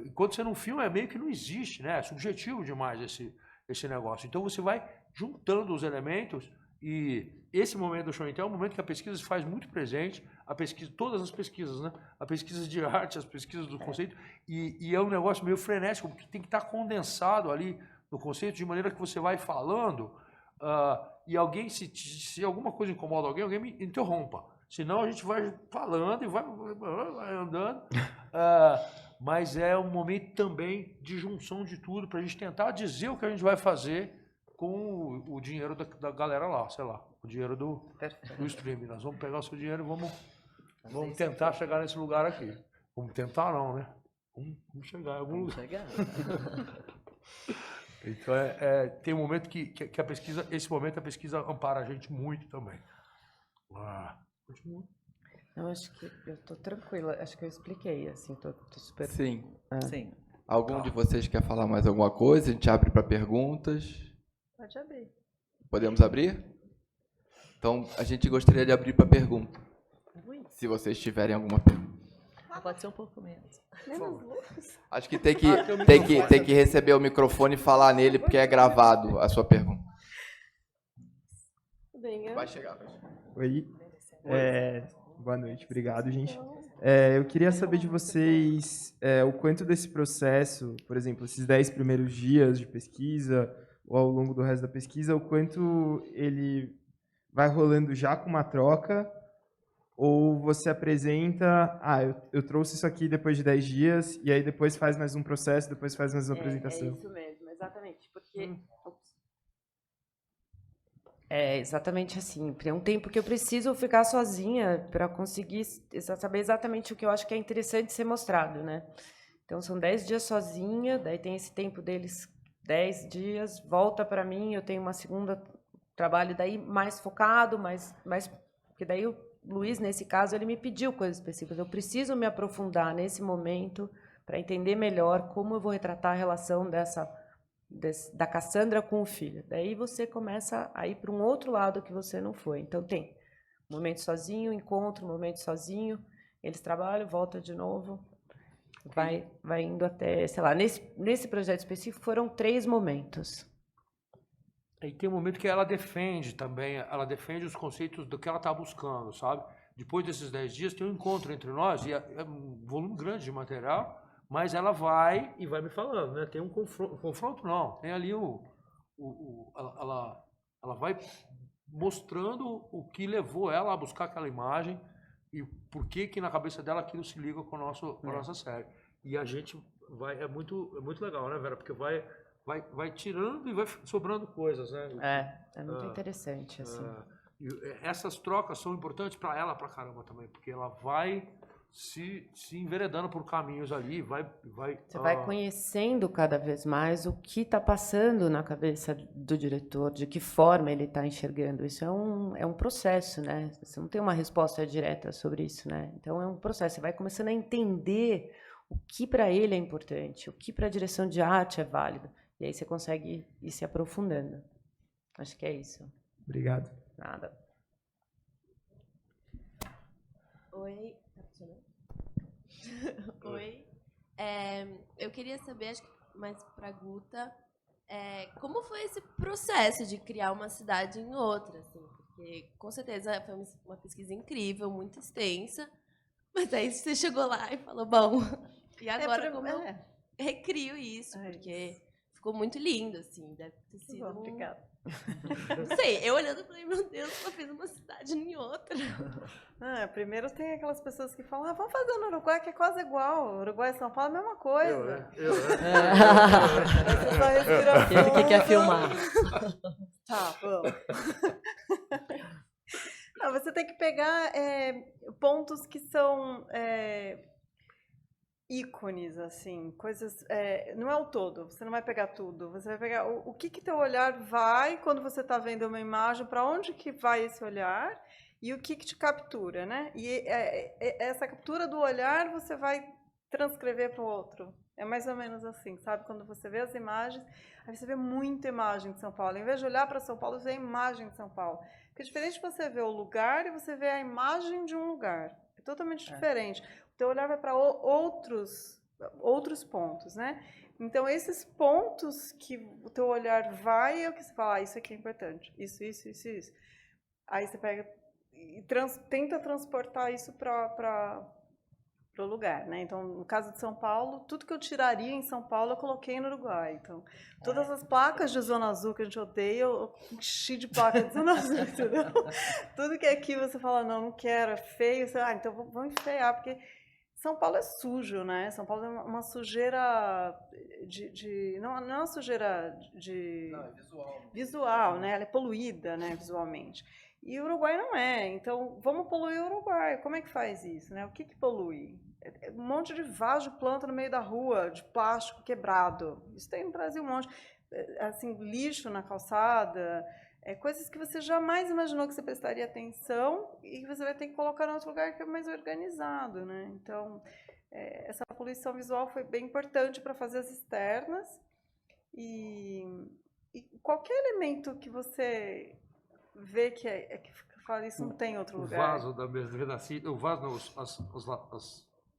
enquanto você não filma, meio que não existe, né? É subjetivo demais esse negócio. Então, você vai juntando os elementos e esse momento do show and tell é um momento que a pesquisa se faz muito presente, todas as pesquisas, né? A pesquisa de arte, as pesquisas do conceito, e é um negócio meio frenético, porque tem que estar condensado ali no conceito, de maneira que você vai falando, e alguém, se alguma coisa incomoda alguém me interrompa. Senão a gente vai falando e vai andando. Mas é um momento também de junção de tudo, para a gente tentar dizer o que a gente vai fazer com o dinheiro da galera lá, sei lá, o dinheiro do streaming. Nós vamos pegar o seu dinheiro e vamos tentar chegar nesse lugar aqui. Vamos tentar não, né? Vamos chegar em algum lugar. Então, tem um momento que a pesquisa, esse momento a pesquisa ampara a gente muito também. Continua. Eu acho que eu estou tranquila, acho que eu expliquei, assim, tô super... Sim. Sim. Algum de vocês quer falar mais alguma coisa? A gente abre para perguntas. Pode abrir. Podemos abrir? Então, a gente gostaria de abrir para pergunta. Se vocês tiverem alguma pergunta. Pode ser um pouco menos. Acho que tem que receber o microfone e falar nele, porque é gravado a sua pergunta. Vai chegar. Oi. Boa noite, obrigado, gente. Eu queria saber de vocês o quanto desse processo, por exemplo, esses 10 primeiros dias de pesquisa, ou ao longo do resto da pesquisa, o quanto ele vai rolando já com uma troca, ou você apresenta, eu trouxe isso aqui depois de 10 dias, e aí depois faz mais um processo, depois faz mais uma apresentação. É isso mesmo, exatamente, porque... É exatamente assim, tem um tempo que eu preciso ficar sozinha para conseguir saber exatamente o que eu acho que é interessante ser mostrado, né? Então, são 10 dias sozinha, daí tem esse tempo deles, 10 dias, volta para mim, eu tenho uma segunda trabalho daí mais focado, porque daí o Luiz, nesse caso, ele me pediu coisas específicas. Eu preciso me aprofundar nesse momento para entender melhor como eu vou retratar a relação da Cassandra com o filho. Daí você começa a ir para um outro lado que você não foi. Então tem momento sozinho, encontro, momento sozinho, eles trabalham, volta de novo, vai indo até, sei lá, nesse projeto específico foram 3 momentos. E tem um momento que ela defende também, ela defende os conceitos do que ela está buscando, sabe? Depois desses 10 dias tem um encontro entre nós, e é um volume grande de material, mas ela vai e vai me falando, né? Tem um confronto não, tem ali ela vai mostrando o que levou ela a buscar aquela imagem e por que na cabeça dela aquilo se liga com a nossa série. E a gente vai, é muito legal, né, Vera? Porque vai vai tirando e vai sobrando coisas, né? É muito interessante, assim. E essas trocas são importantes para ela pra caramba também, porque ela vai se enveredando por caminhos ali, Você vai conhecendo cada vez mais o que está passando na cabeça do diretor, de que forma ele está enxergando. Isso é um processo, né? Você não tem uma resposta direta sobre isso, né? Então é um processo. Você vai começando a entender o que para ele é importante, o que para a direção de arte é válido. E aí você consegue ir se aprofundando. Acho que é isso. Obrigado. Nada. Oi. Oi. Eu queria saber, acho que mais para a Guta, como foi esse processo de criar uma cidade em outra? Assim, porque, com certeza, foi uma pesquisa incrível, muito extensa, mas aí você chegou lá e falou, bom, e agora como eu recrio isso? Porque ficou muito lindo, assim, deve ter sido... Obrigada. Não sei, eu olhando e falei, meu Deus, ela fez uma cidade em outra. Primeiro tem aquelas pessoas que falam, vamos fazer no Uruguai, que é quase igual. Uruguai e São Paulo é a mesma coisa. Você só respira fundo. Ele que quer filmar. Tá, vamos. Não, você tem que pegar pontos que são ícones, assim, coisas... não é o todo, você não vai pegar tudo. Você vai pegar o que teu olhar vai quando você está vendo uma imagem, para onde que vai esse olhar e o que te captura, né? E essa captura do olhar você vai transcrever para o outro. É mais ou menos assim, sabe? Quando você vê as imagens, aí você vê muita imagem de São Paulo. Em vez de olhar para São Paulo, você vê a imagem de São Paulo. Porque é diferente de você ver o lugar e você vê a imagem de um lugar. É totalmente diferente. O teu olhar vai para outros pontos, né? Então, esses pontos que o teu olhar vai é o que você fala, isso aqui é importante. Isso. Aí você pega e tenta transportar isso para o lugar, né? Então, no caso de São Paulo, tudo que eu tiraria em São Paulo, eu coloquei no Uruguai. Então, todas as placas de Zona Azul que a gente odeia, eu enchi de placa de Zona Azul, entendeu? Tudo que é aqui você fala, não quero, é feio, você, então vamos enfeiar, porque São Paulo é sujo, né? São Paulo é uma sujeira não é uma sujeira visual, né? Ela é poluída, né, visualmente. E o Uruguai não é. Então, vamos poluir o Uruguai. Como é que faz isso, né? O que polui? Um monte de vaso de planta no meio da rua, de plástico quebrado. Isso tem no Brasil um monte. Assim, lixo na calçada. Coisas que você jamais imaginou que você prestaria atenção e que você vai ter que colocar em outro lugar que é mais organizado, né? Então, essa poluição visual foi bem importante para fazer as externas. E qualquer elemento que você vê que fala isso não tem em outro lugar. O vaso da Vedacity, o vaso não,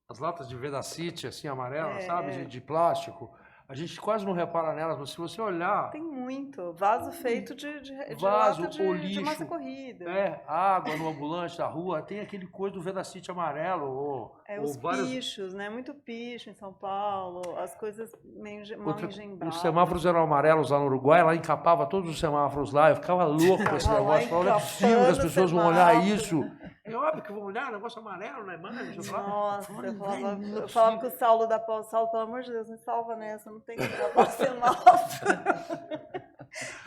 as latas de Vedacity, assim, amarelas, sabe, de plástico, a gente quase não repara nelas, mas se você olhar... Tem muito. Vaso feito de vaso, lata ou lixo, de massa corrida. Água no ambulante da rua, tem aquele coisa do Vedacity amarelo. Os pichos, né? Muito picho em São Paulo, as coisas meio mal engembradas. Os semáforos eram amarelos lá no Uruguai, lá encapava todos os semáforos lá, eu ficava louco com esse negócio, falava, não é possível que as pessoas vão olhar isso. É óbvio que vão olhar, o negócio amarelo, né? Nossa, eu falava com o Saulo da Pau, Saulo, pelo amor de Deus, me salva nessa, não tem que acabar semáforo.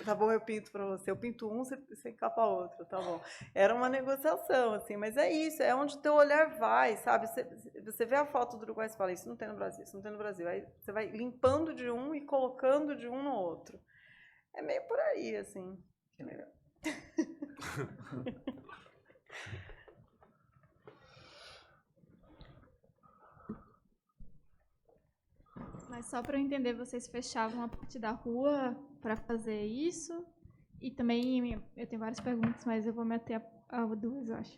Tá bom, eu pinto para você. Eu pinto um, você encapa outro, tá bom. Era uma negociação, assim, mas é isso, é onde o teu olhar vai, sabe? Você vê a foto do Uruguai e fala, isso não tem no Brasil, isso não tem no Brasil. Aí você vai limpando de um e colocando de um no outro. É meio por aí, assim. Que legal. Mas só para eu entender, vocês fechavam a parte da rua para fazer isso? E também, eu tenho várias perguntas, mas eu vou meter a duas, eu acho.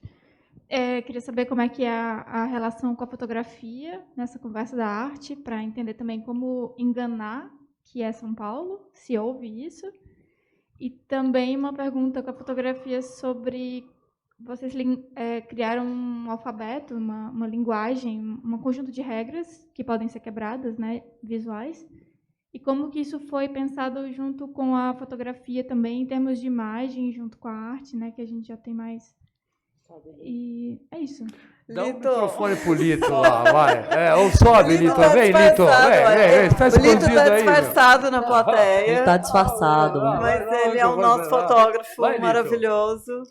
Queria saber como é que é a relação com a fotografia nessa conversa da arte, para entender também como enganar que é São Paulo, se houve isso. E também uma pergunta com a fotografia sobre... Vocês criaram um alfabeto, uma linguagem, um conjunto de regras que podem ser quebradas, né, visuais. E como que isso foi pensado junto com a fotografia também, em termos de imagem, junto com a arte, né, que a gente já tem mais E é isso. Dá um Lito. microfone pro Lito lá, vai. Ou sobe, Lito. tá Vem, Lito. Vem. Você tá O Lito escondido tá aí, meu. disfarçado na plateia. Ele está disfarçado. Mas ele é o nosso fotógrafo Vai, Lito. maravilhoso.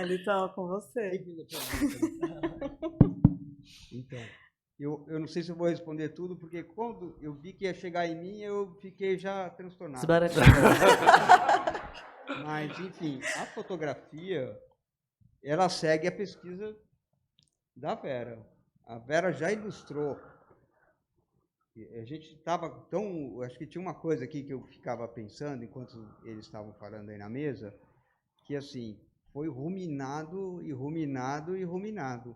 Litão, com você. Então, eu não sei se eu vou responder tudo, porque quando eu vi que ia chegar em mim, eu fiquei já transtornado. Mas, enfim, a fotografia, ela segue a pesquisa da Vera. A Vera já ilustrou. A gente estava tão... Acho que tinha uma coisa aqui que eu ficava pensando, enquanto eles estavam falando aí na mesa, que, assim, foi ruminado e ruminado e ruminado.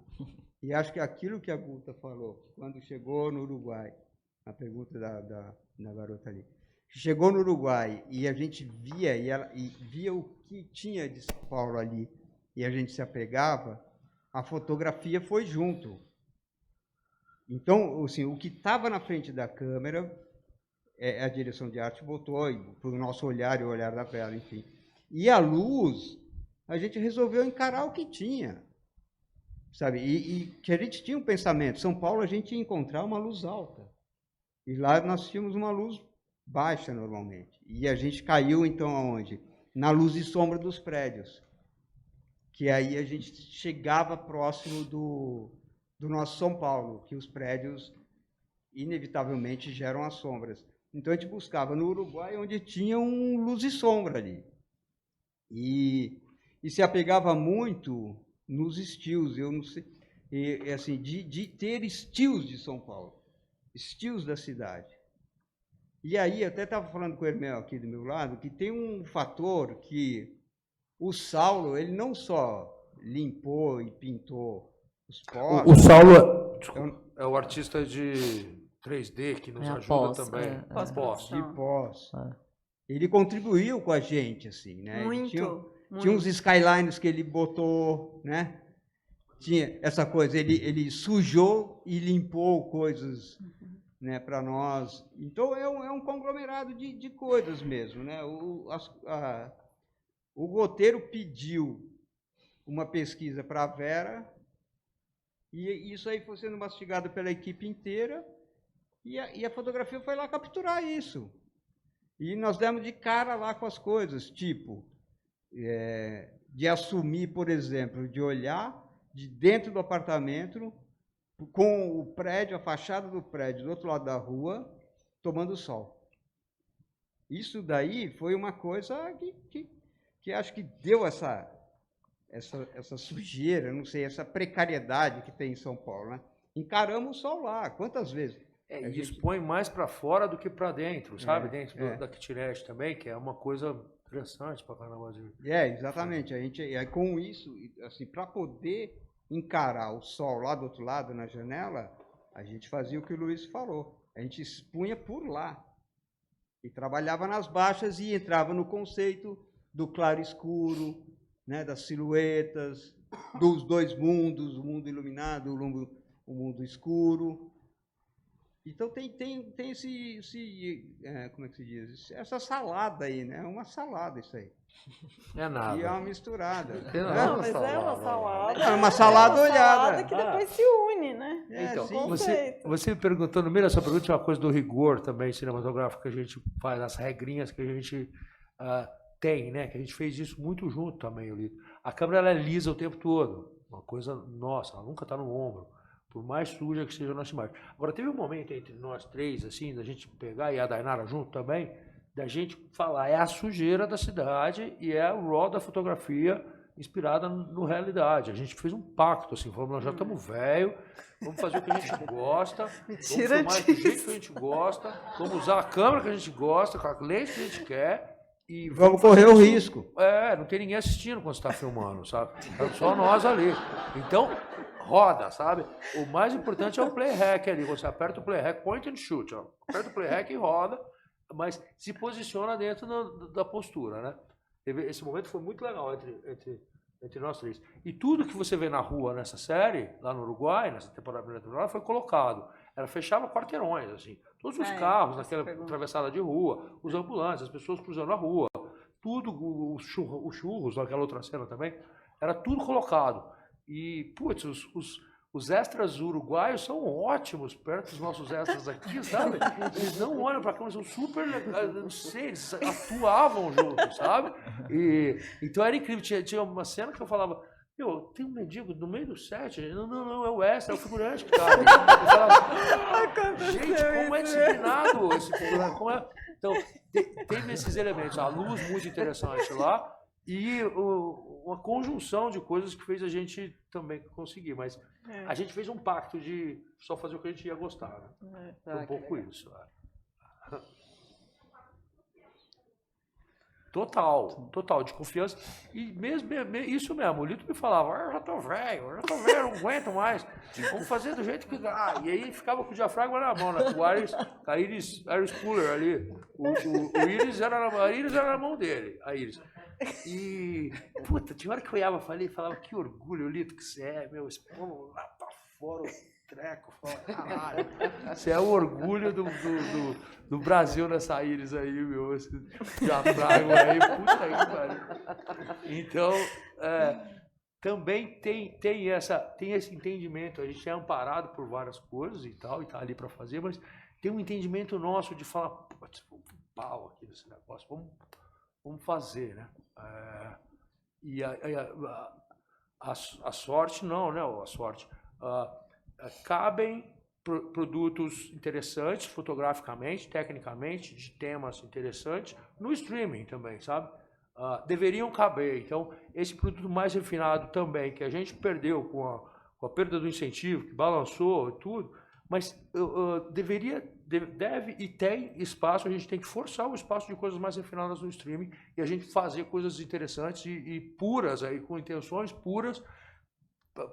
E acho que aquilo que a Guta falou, quando chegou no Uruguai, a pergunta da garota ali, chegou no Uruguai e a gente via, e via o que tinha de São Paulo ali, e a gente se apegava, a fotografia foi junto. Então, assim, o que estava na frente da câmera, a direção de arte botou para o nosso olhar e o olhar da Vera, enfim. E a luz, a gente resolveu encarar o que tinha. Sabe? E que a gente tinha um pensamento. São Paulo, a gente ia encontrar uma luz alta. E lá nós tínhamos uma luz baixa, normalmente. E a gente caiu, então, aonde? Na luz e sombra dos prédios. Que aí a gente chegava próximo do nosso São Paulo, que os prédios, inevitavelmente, geram as sombras. Então, a gente buscava no Uruguai, onde tinha luz e sombra ali. E se apegava muito nos estilos, eu não sei, assim, de ter estilos de São Paulo, estilos da cidade. E aí, até estava falando com o Hermel aqui do meu lado, que tem um fator que o Saulo, ele não só limpou e pintou os postes... O Saulo é o artista de 3D que nos ajuda também. De pós. Ele contribuiu com a gente, assim, né? Muito. Tinha uns skylines que ele botou, né? Tinha essa coisa, ele sujou e limpou coisas, né, para nós. Então, é um conglomerado de coisas mesmo, né? O roteiro pediu uma pesquisa para a Vera, e isso aí foi sendo mastigado pela equipe inteira, e a fotografia foi lá capturar isso. E nós demos de cara lá com as coisas, tipo... de assumir, por exemplo, de olhar de dentro do apartamento com o prédio, a fachada do prédio do outro lado da rua, tomando sol. Isso daí foi uma coisa que acho que deu essa sujeira, não sei, essa precariedade que tem em São Paulo, né? Encaramos o sol lá, quantas vezes? E expõe mais para fora do que para dentro, sabe? Dentro da kitnet também, que é uma coisa... interessante para caramba. Exatamente. A gente, com isso, assim, para poder encarar o sol lá do outro lado, na janela, a gente fazia o que o Luiz falou. A gente expunha por lá. E trabalhava nas baixas e entrava no conceito do claro e escuro, né, das silhuetas, dos dois mundos, o mundo iluminado, o mundo escuro. Então tem como é que se diz? Essa salada aí, né? É uma salada isso aí. É nada. E é uma misturada. Não, mas é uma salada. É uma salada olhada. Salada que depois se une, né? Então, você me perguntou, no meio da sua pergunta, tinha uma coisa do rigor também cinematográfico que a gente faz, as regrinhas que a gente tem, né? Que a gente fez isso muito junto também, Lito. A câmera ela é lisa o tempo todo. Uma coisa nossa, ela nunca está no ombro. Por mais suja que seja a nossa imagem. Agora, teve um momento entre nós três, assim, da gente pegar, e a Dainara junto também, da gente falar, é a sujeira da cidade e é o raw da fotografia inspirada no realidade. A gente fez um pacto, assim, falamos, nós já estamos velho, vamos fazer o que a gente gosta, vamos filmar do jeito que a gente gosta, vamos usar a câmera que a gente gosta, com a lente que a gente quer, e vamos correr o risco. Não tem ninguém assistindo quando você está filmando, sabe? É só nós ali. Então... roda, sabe? O mais importante é o play hack ali. Você aperta o play hack, point and shoot. Ó. Aperta o play hack e roda, mas se posiciona dentro da postura, né? Esse momento foi muito legal entre nós três. E tudo que você vê na rua nessa série, lá no Uruguai, nessa temporada foi colocado. Ela fechava quarteirões, assim. Todos os carros naquela atravessada de rua, os ambulantes, as pessoas cruzando a rua, tudo, os churros, naquela outra cena também, era tudo colocado. E, putz, os extras uruguaios são ótimos perto dos nossos extras aqui, sabe? Eles não olham para cá, mas são super, não sei, eles atuavam juntos, sabe? E, então era incrível. Tinha uma cena que eu falava, meu, tem um mendigo no meio do set. Não, é o extra, é o figurante que tá ali. Eu falava, gente, como é disciplinado esse figurante? Como é? Então, teve esses elementos, a luz muito interessante lá e uma conjunção de coisas que fez a gente também conseguir. Mas a gente fez um pacto de só fazer o que a gente ia gostar. Né? Foi um pouco isso. Total, de confiança. E mesmo isso mesmo, o Lito me falava, eu já tô velho, não aguento mais. Vamos fazer do jeito que dá. E aí ficava com o diafragma na mão, né? A Iris Cooler ali. A Iris era na mão dele, a Iris. E, puta, tinha hora que eu olhava e falava, que orgulho, Lito, que você é, meu, vamos lá pra fora o treco. Caralho, você é o orgulho do Brasil nessa Iris aí, meu, esse diafragma aí, puta que pariu. Então, também tem esse entendimento, a gente é amparado por várias coisas e tal, e tá ali para fazer, mas tem um entendimento nosso de falar, putz, vamos pro pau aqui nesse negócio, vamos fazer, né? E a sorte, não, né? A sorte. Cabem produtos interessantes, fotograficamente, tecnicamente, de temas interessantes, no streaming também, sabe? Deveriam caber. Então, esse produto mais refinado também, que a gente perdeu com a perda do incentivo, que balançou e tudo, mas deve e tem espaço, a gente tem que forçar o espaço de coisas mais refinadas no streaming e a gente fazer coisas interessantes e puras, aí, com intenções puras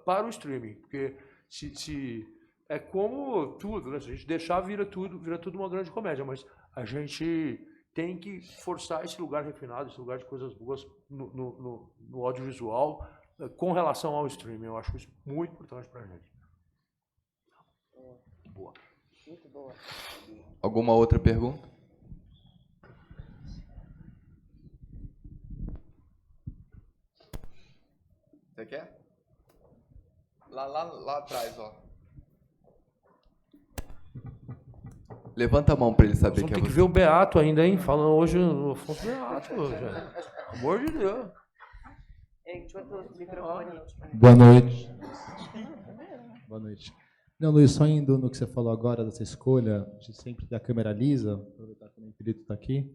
para o streaming. Porque se é como tudo, né? Se a gente deixar, vira tudo uma grande comédia, mas a gente tem que forçar esse lugar refinado, esse lugar de coisas boas no audiovisual com relação ao streaming. Eu acho isso muito importante para a gente. Boa. Muito boa. Alguma outra pergunta? Você quer? Lá atrás, ó. Levanta a mão para ele saber que é você. Tem que ver o Beato ainda, hein? Falando hoje o Afonso Beato, gente. Pelo amor de Deus. Boa noite. Boa noite. Não, Luiz, só indo no que você falou agora dessa escolha de sempre ter a câmera lisa, aproveitar que o Nepirito está aqui,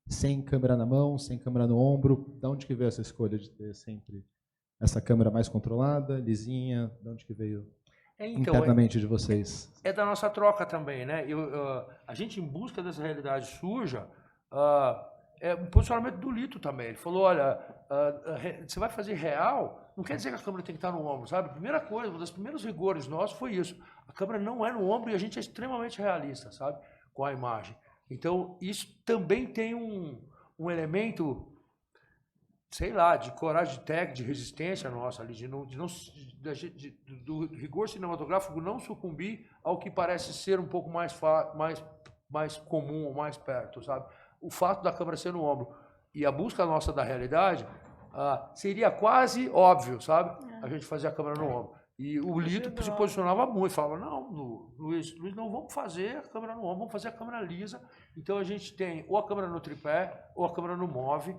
sem câmera na mão, sem câmera no ombro, de onde que veio essa escolha de ter sempre essa câmera mais controlada, lisinha, de onde que veio internamente de vocês? É da nossa troca também, né? A gente, em busca dessa realidade suja, é um posicionamento do Lito também. Ele falou, olha, você vai fazer real, não quer dizer que a câmera tem que estar no ombro, sabe? A primeira coisa, um dos primeiros rigores nossos foi isso. A câmera não é no ombro e a gente é extremamente realista, sabe? Com a imagem. Então, isso também tem um elemento, sei lá, de coragem técnica, de resistência nossa ali, do rigor cinematográfico não sucumbir ao que parece ser um pouco mais comum, mais perto, sabe? O fato da câmera ser no ombro e a busca nossa da realidade seria quase óbvio, sabe? A gente fazer a câmera no ombro. E o Lito se posicionava muito, falava, não, Luiz, não vamos fazer a câmera no ombro, vamos fazer a câmera lisa. Então a gente tem ou a câmera no tripé, ou a câmera no move,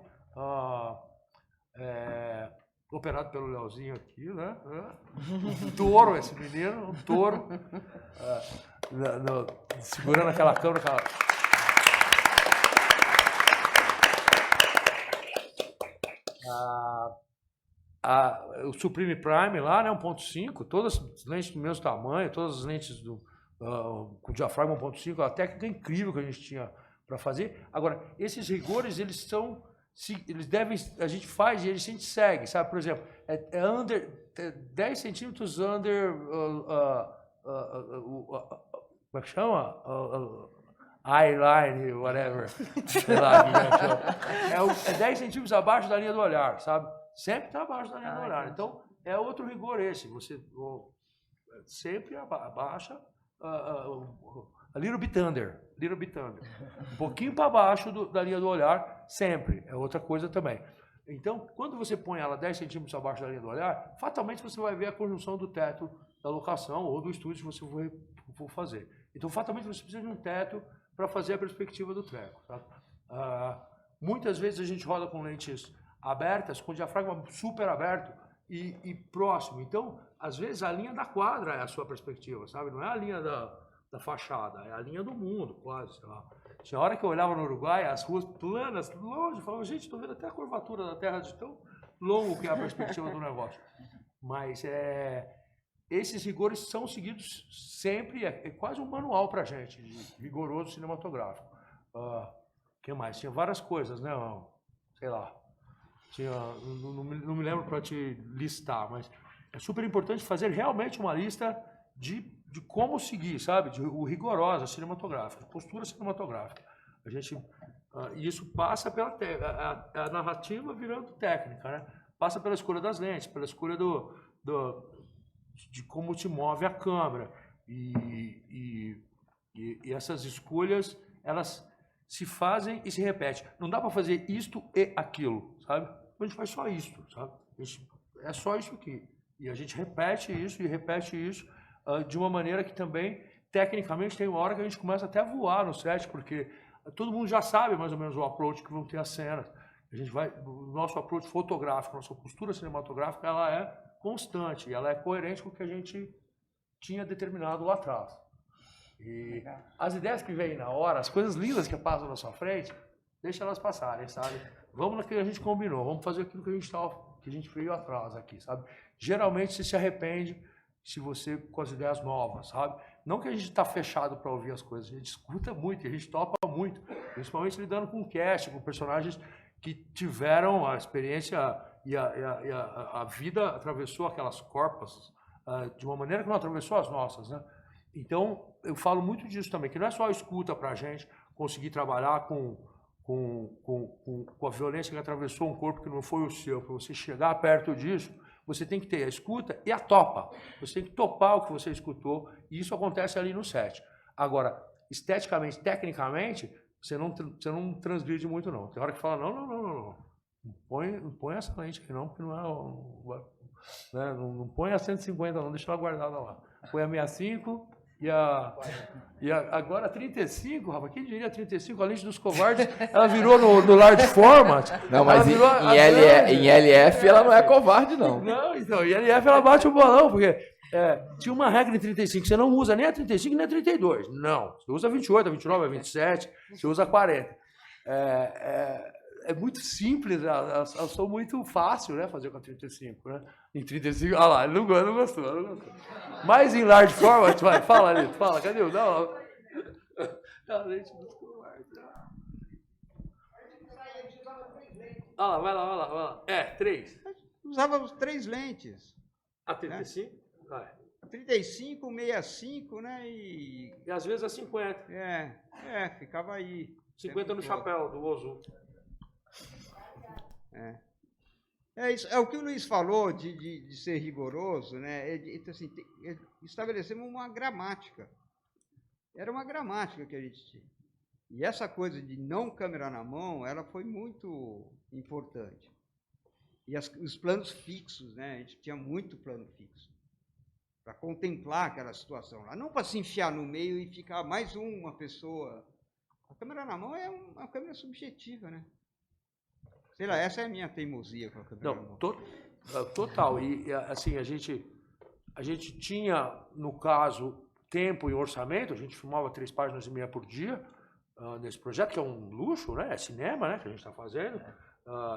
operado pelo Leozinho aqui, né? Um touro, esse menino, um touro, segurando aquela câmera, o Supreme Prime lá, né, 1.5, todas as lentes do mesmo tamanho, todas as lentes com diafragma 1.5, a técnica incrível que a gente tinha para fazer. Agora, esses rigores, eles devem, a gente faz e a gente segue, sabe? Por exemplo, 10 centímetros under, como é que chama? Eyeline, whatever. Sei lá, é 10 centímetros abaixo da linha do olhar, sabe? Sempre está abaixo da linha do olhar. Então, é outro rigor esse. Você sempre abaixa a little bit under. Um pouquinho para baixo da linha do olhar, sempre. É outra coisa também. Então, quando você põe ela 10 centímetros abaixo da linha do olhar, fatalmente você vai ver a conjunção do teto da locação ou do estúdio que você for fazer. Então, fatalmente você precisa de um teto para fazer a perspectiva do treco. Tá? Muitas vezes a gente roda com lentes abertas, com o diafragma super aberto e próximo. Então, às vezes, a linha da quadra é a sua perspectiva, sabe? Não é a linha da fachada, é a linha do mundo, quase. Sei lá. Tinha hora que eu olhava no Uruguai, as ruas planas, longe, eu falava, gente, estou vendo até a curvatura da terra de tão longo que é a perspectiva do negócio. Mas esses rigores são seguidos sempre, é quase um manual para a gente, de rigoroso cinematográfico. Que mais? Tinha várias coisas, né? Sei lá. Não me lembro para te listar, mas é super importante fazer realmente uma lista de como seguir, sabe? O rigorosa cinematográfica, postura cinematográfica. E isso passa pela a narrativa virando técnica, né? Passa pela escolha das lentes, pela escolha de como te move a câmera. E essas escolhas, elas se fazem e se repetem. Não dá para fazer isto e aquilo, sabe? A gente faz só isto, sabe? É só isso aqui. E a gente repete isso de uma maneira que também, tecnicamente, tem uma hora que a gente começa até a voar no set, porque todo mundo já sabe mais ou menos o approach que vão ter as cenas. O nosso approach fotográfico, nossa postura cinematográfica, ela é constante, ela é coerente com o que a gente tinha determinado lá atrás. E as ideias que vêm na hora, as coisas lindas que passam na sua frente, deixa elas passarem, sabe? Vamos naquilo que a gente combinou, vamos fazer aquilo que a gente veio atrás aqui, sabe? Geralmente você se arrepende se você com as ideias novas, sabe? Não que a gente está fechado para ouvir as coisas, a gente escuta muito, a gente topa muito, principalmente lidando com cast, com personagens que tiveram a experiência e a vida atravessou aquelas corpas de uma maneira que não atravessou as nossas, né? Então, eu falo muito disso também, que não é só a escuta para a gente conseguir trabalhar com a violência que atravessou um corpo que não foi o seu, para você chegar perto disso, você tem que ter a escuta e a topa. Você tem que topar o que você escutou, e isso acontece ali no set. Agora, esteticamente, tecnicamente, você não transgride muito, não. Tem hora que fala, não põe essa lente aqui não, porque não é... Né? Não põe a 150 não, deixa ela guardada lá. Põe a 65 e agora a 35, rapaz, quem diria 35? A lente dos covardes, ela virou no large format. Não, mas em LF ela não é covarde, não. Não, então, em LF ela bate o bolão, porque tinha uma regra em 35, você não usa nem a 35 nem a 32. Não, você usa a 28, a 29, a 27, você usa a 40. É muito simples, elas são muito fácil, né, fazer com a 35, né? Em 35, olha lá, ele não gostou. Mas em large format, vai, fala, Lito, fala, cadê o... Não, a lente dos covardes. Olha lá, vai lá. 3. Usávamos 3 lentes. A 35? Né? Vai. 35, 65, né, e às vezes a 50. Ficava aí. 50 no chapéu do Ozu. Isso, é o que o Luiz falou de ser rigoroso, né? Assim, estabelecemos uma gramática. Era uma gramática que a gente tinha. E essa coisa de não câmera na mão, ela foi muito importante. E os planos fixos, né? A gente tinha muito plano fixo para contemplar aquela situação lá, não para se enfiar no meio e ficar mais uma pessoa. A câmera na mão é uma câmera subjetiva, né? Sei lá, essa é a minha teimosia com a câmera na mão. Total. E assim, a gente tinha, no caso, tempo e orçamento, a gente filmava 3,5 páginas por dia nesse projeto, que é um luxo, né? É cinema, né, que a gente está fazendo.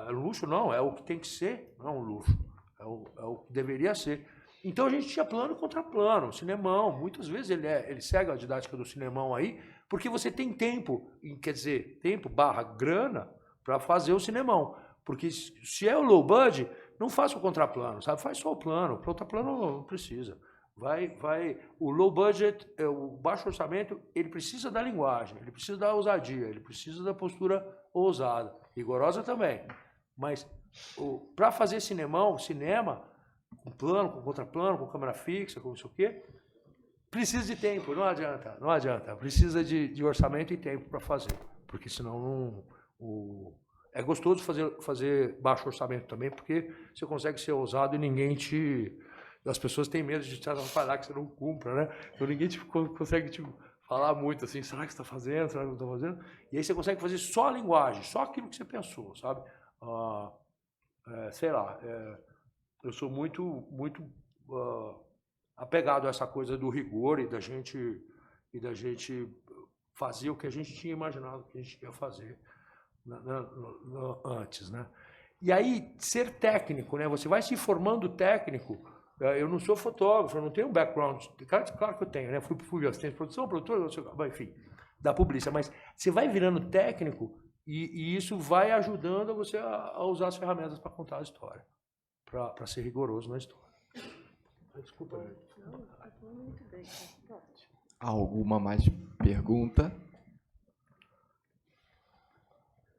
É luxo, não, é o que tem que ser, não é um luxo. É o que deveria ser. Então a gente tinha plano contra plano, o cinemão. Muitas vezes ele segue a didática do cinemão aí, porque você tem tempo, quer dizer, tempo / grana, para fazer o cinemão. Porque se é o low budget, não faça o contraplano, sabe? Faz só o plano. O contraplano não precisa. O low budget, o baixo orçamento, ele precisa da linguagem, ele precisa da ousadia, ele precisa da postura ousada, rigorosa também. Mas para fazer cinema, com plano, com contraplano, com câmera fixa, com não sei o quê, Precisa de tempo, não adianta, não adianta. Precisa de orçamento e tempo para fazer, porque senão é gostoso fazer baixo orçamento também, porque você consegue ser ousado e ninguém te... As pessoas têm medo de te atrapalhar que você não cumpra, né? Então ninguém consegue te falar muito assim, será que você está fazendo, será que não está fazendo? E aí você consegue fazer só a linguagem, só aquilo que você pensou, sabe? Sei lá, eu sou muito apegado a essa coisa do rigor e da gente fazer o que a gente tinha imaginado que a gente ia fazer antes, né? E aí, ser técnico, né? Você vai se formando técnico. Eu não sou fotógrafo, eu não tenho background. Claro que eu tenho, né? Fui assistente de produção, produtor, enfim, da publicidade. Mas você vai virando técnico e isso vai ajudando você a usar as ferramentas para contar a história, para ser rigoroso na história. Desculpa. Muito bem, Alguma mais pergunta?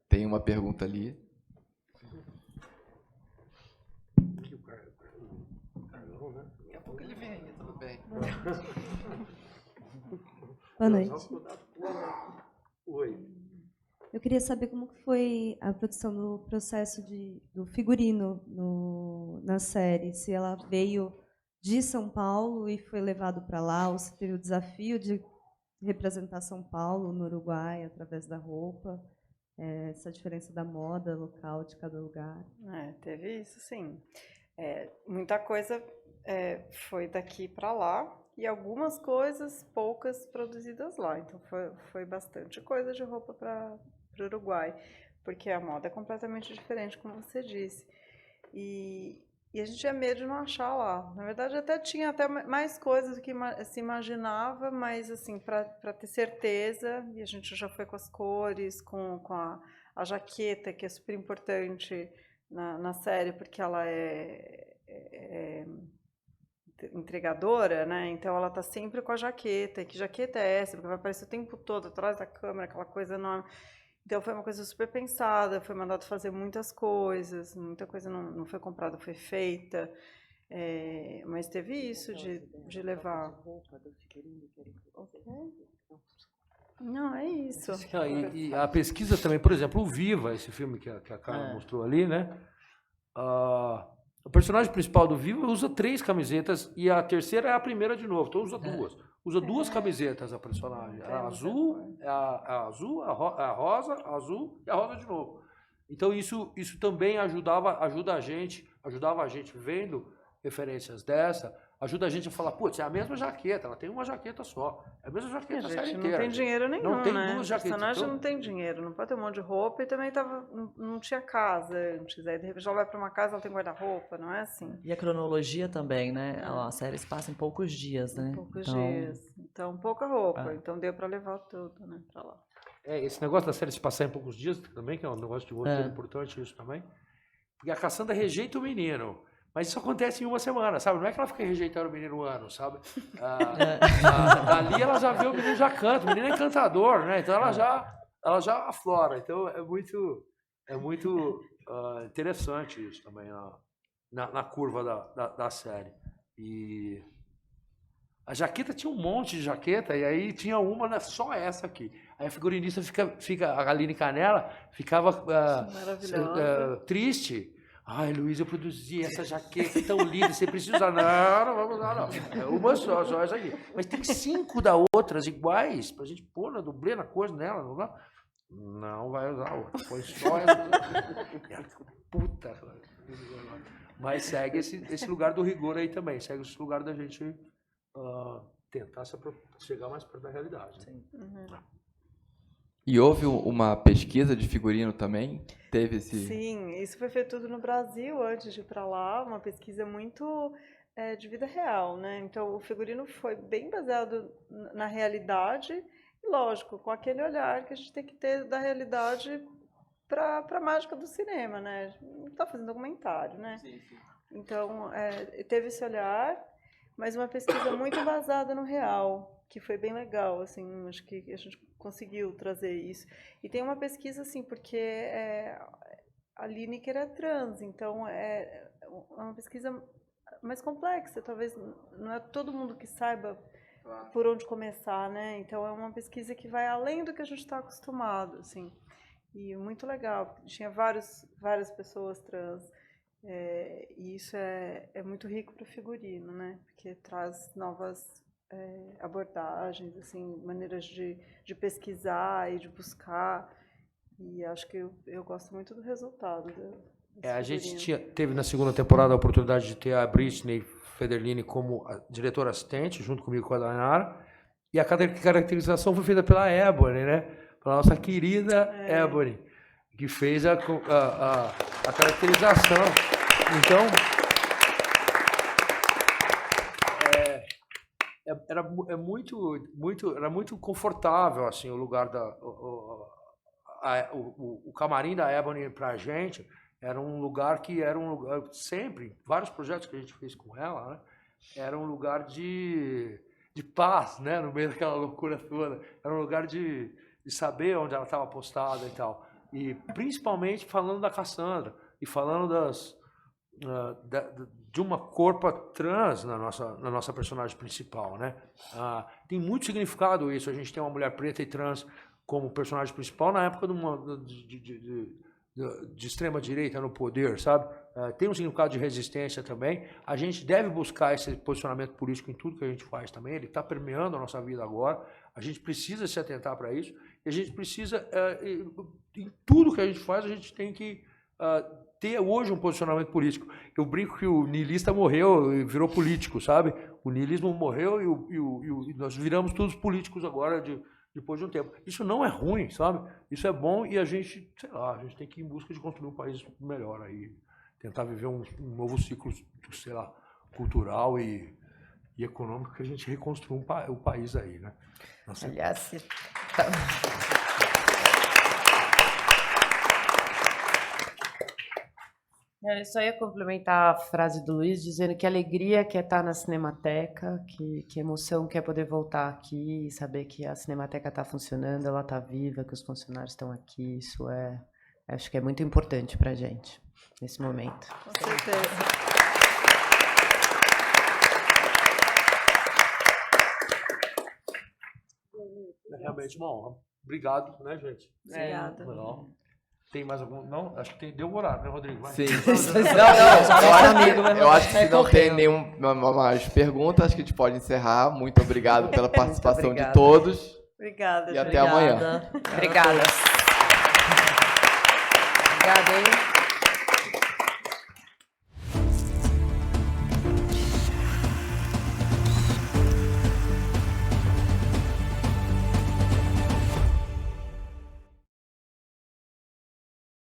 Tem uma pergunta ali. Daqui a pouco ele vem, tudo bem. Boa noite. Oi. Eu queria saber como foi a produção do processo do figurino na série. Se ela veio de São Paulo e foi levado para lá, ou se teve o desafio de representar São Paulo no Uruguai através da roupa, essa diferença da moda local de cada lugar. Teve isso, sim. Muita coisa foi daqui para lá e algumas coisas, poucas, produzidas lá. Então, foi bastante coisa de roupa para o Uruguai, porque a moda é completamente diferente, como você disse. E a gente tinha medo de não achar lá. Na verdade, tinha mais coisas do que se imaginava, mas, assim, para ter certeza, e a gente já foi com as cores, com a jaqueta, que é super importante na série, porque ela é entregadora, né? Então, ela está sempre com a jaqueta. E que jaqueta é essa? Porque vai aparecer o tempo todo atrás da câmera, aquela coisa enorme. Então, foi uma coisa super pensada, foi mandado fazer muitas coisas, muita coisa não foi comprada, foi feita, mas teve isso de levar... Não, é isso. E a pesquisa também, por exemplo, o Viva, esse filme que a Carla mostrou ali, né? O personagem principal do Viva usa 3 camisetas e a terceira é a primeira de novo, então usa 2. Usa 2 camisetas a personagem. A azul, a rosa, a azul e a rosa de novo. Então isso também ajudava a gente vendo referências dessa, ajuda a gente a falar, putz, é a mesma jaqueta, ela tem uma jaqueta só. É a mesma jaqueta a série inteira. Não tem dinheiro nenhum, não tem né? 2 O jaquetas. personagem não tem dinheiro, não pode ter um monte de roupa e também não tinha casa antes. Aí de repente ela vai para uma casa, ela tem guarda-roupa, não é assim. E a cronologia também, né? A série se passa em poucos dias, né? Poucos dias. Então, pouca roupa. Então deu para levar tudo, né, para lá. Esse negócio da série se passar em poucos dias também, que é um negócio de roteiro importante isso também. Porque a Cassandra rejeita o menino. Mas isso acontece em uma semana, sabe? Não é que ela fica rejeitando o menino um ano, sabe? Ali ela já vê o menino já canta, o menino é encantador, né? Então ela já aflora. Então é muito interessante isso também na curva da série. E a jaqueta tinha um monte de jaqueta, e aí tinha uma, né, só essa aqui. Aí a figurinista a Aline Canela ficava triste. Ai, Luiz, eu produzi essa jaqueta tão linda, você precisa usar. Não vamos usar, não. É uma só essa aqui. Mas tem 5 da outras iguais, pra gente pôr na dublê, na coisa nela. Não vai usar a outra, põe só essa. Puta. Mas segue esse lugar do rigor aí também, segue esse lugar da gente tentar chegar mais perto da realidade. Sim. E houve uma pesquisa de figurino também? Teve esse... Sim, isso foi feito tudo no Brasil antes de ir para lá, uma pesquisa muito de vida real, né? Então, o figurino foi bem baseado na realidade e, lógico, com aquele olhar que a gente tem que ter da realidade para a mágica do cinema, né? A gente não está fazendo documentário, né? Sim. Então, teve esse olhar, mas uma pesquisa muito baseada no real, que foi bem legal, assim, acho que a gente conseguiu trazer isso. E tem uma pesquisa, assim, porque a Lineker é trans, então é uma pesquisa mais complexa, talvez não é todo mundo que saiba por onde começar, né? Então é uma pesquisa que vai além do que a gente está acostumado, assim. E muito legal, tinha várias pessoas trans, e isso é muito rico para o figurino, né? Porque traz novas abordagens, assim, maneiras de pesquisar e de buscar, e acho que eu gosto muito do resultado. A gente teve na segunda temporada a oportunidade de ter a Britney Federlini como a diretora assistente, junto comigo com a Dainara, e a caracterização foi feita pela Ebony, né? Pela nossa querida Ebony, que fez a caracterização. Então, era muito confortável assim, o lugar o camarim da Ebony para a gente. Era um lugar que sempre, vários projetos que a gente fez com ela, né, era um lugar de paz, né, no meio daquela loucura toda. Era um lugar de saber onde ela estava postada e tal. E principalmente falando da Cassandra e falando de uma corpa trans na nossa personagem principal, né? Tem muito significado isso. A gente tem uma mulher preta e trans como personagem principal na época de extrema direita no poder, sabe? Tem um significado de resistência também. A gente deve buscar esse posicionamento político em tudo que a gente faz também. Ele está permeando a nossa vida agora. A gente precisa se atentar para isso. E a gente precisa, em tudo que a gente faz, a gente tem que ter hoje um posicionamento político. Eu brinco que o niilista morreu e virou político, sabe? O niilismo morreu e nós viramos todos políticos agora depois de um tempo. Isso não é ruim, sabe? Isso é bom e a gente, sei lá, a gente tem que ir em busca de construir um país melhor aí, tentar viver um novo ciclo, sei lá, cultural e econômico, que a gente reconstrua o país aí, né? Nossa. Aliás, eu só ia complementar a frase do Luiz, dizendo que alegria que é estar na Cinemateca, que emoção que é poder voltar aqui e saber que a Cinemateca está funcionando, ela está viva, que os funcionários estão aqui. Isso acho que é muito importante para a gente, nesse momento. Com certeza. É realmente uma honra. Obrigado, né, gente? Obrigada. Legal. Tem mais algum? Não? Acho que deu horário, né, Rodrigo? Vai. Sim. Eu acho que se não tem nenhuma mais perguntas, acho que a gente pode encerrar. Muito obrigado pela participação de todos. Obrigada, e até amanhã. Obrigada. Obrigada, hein?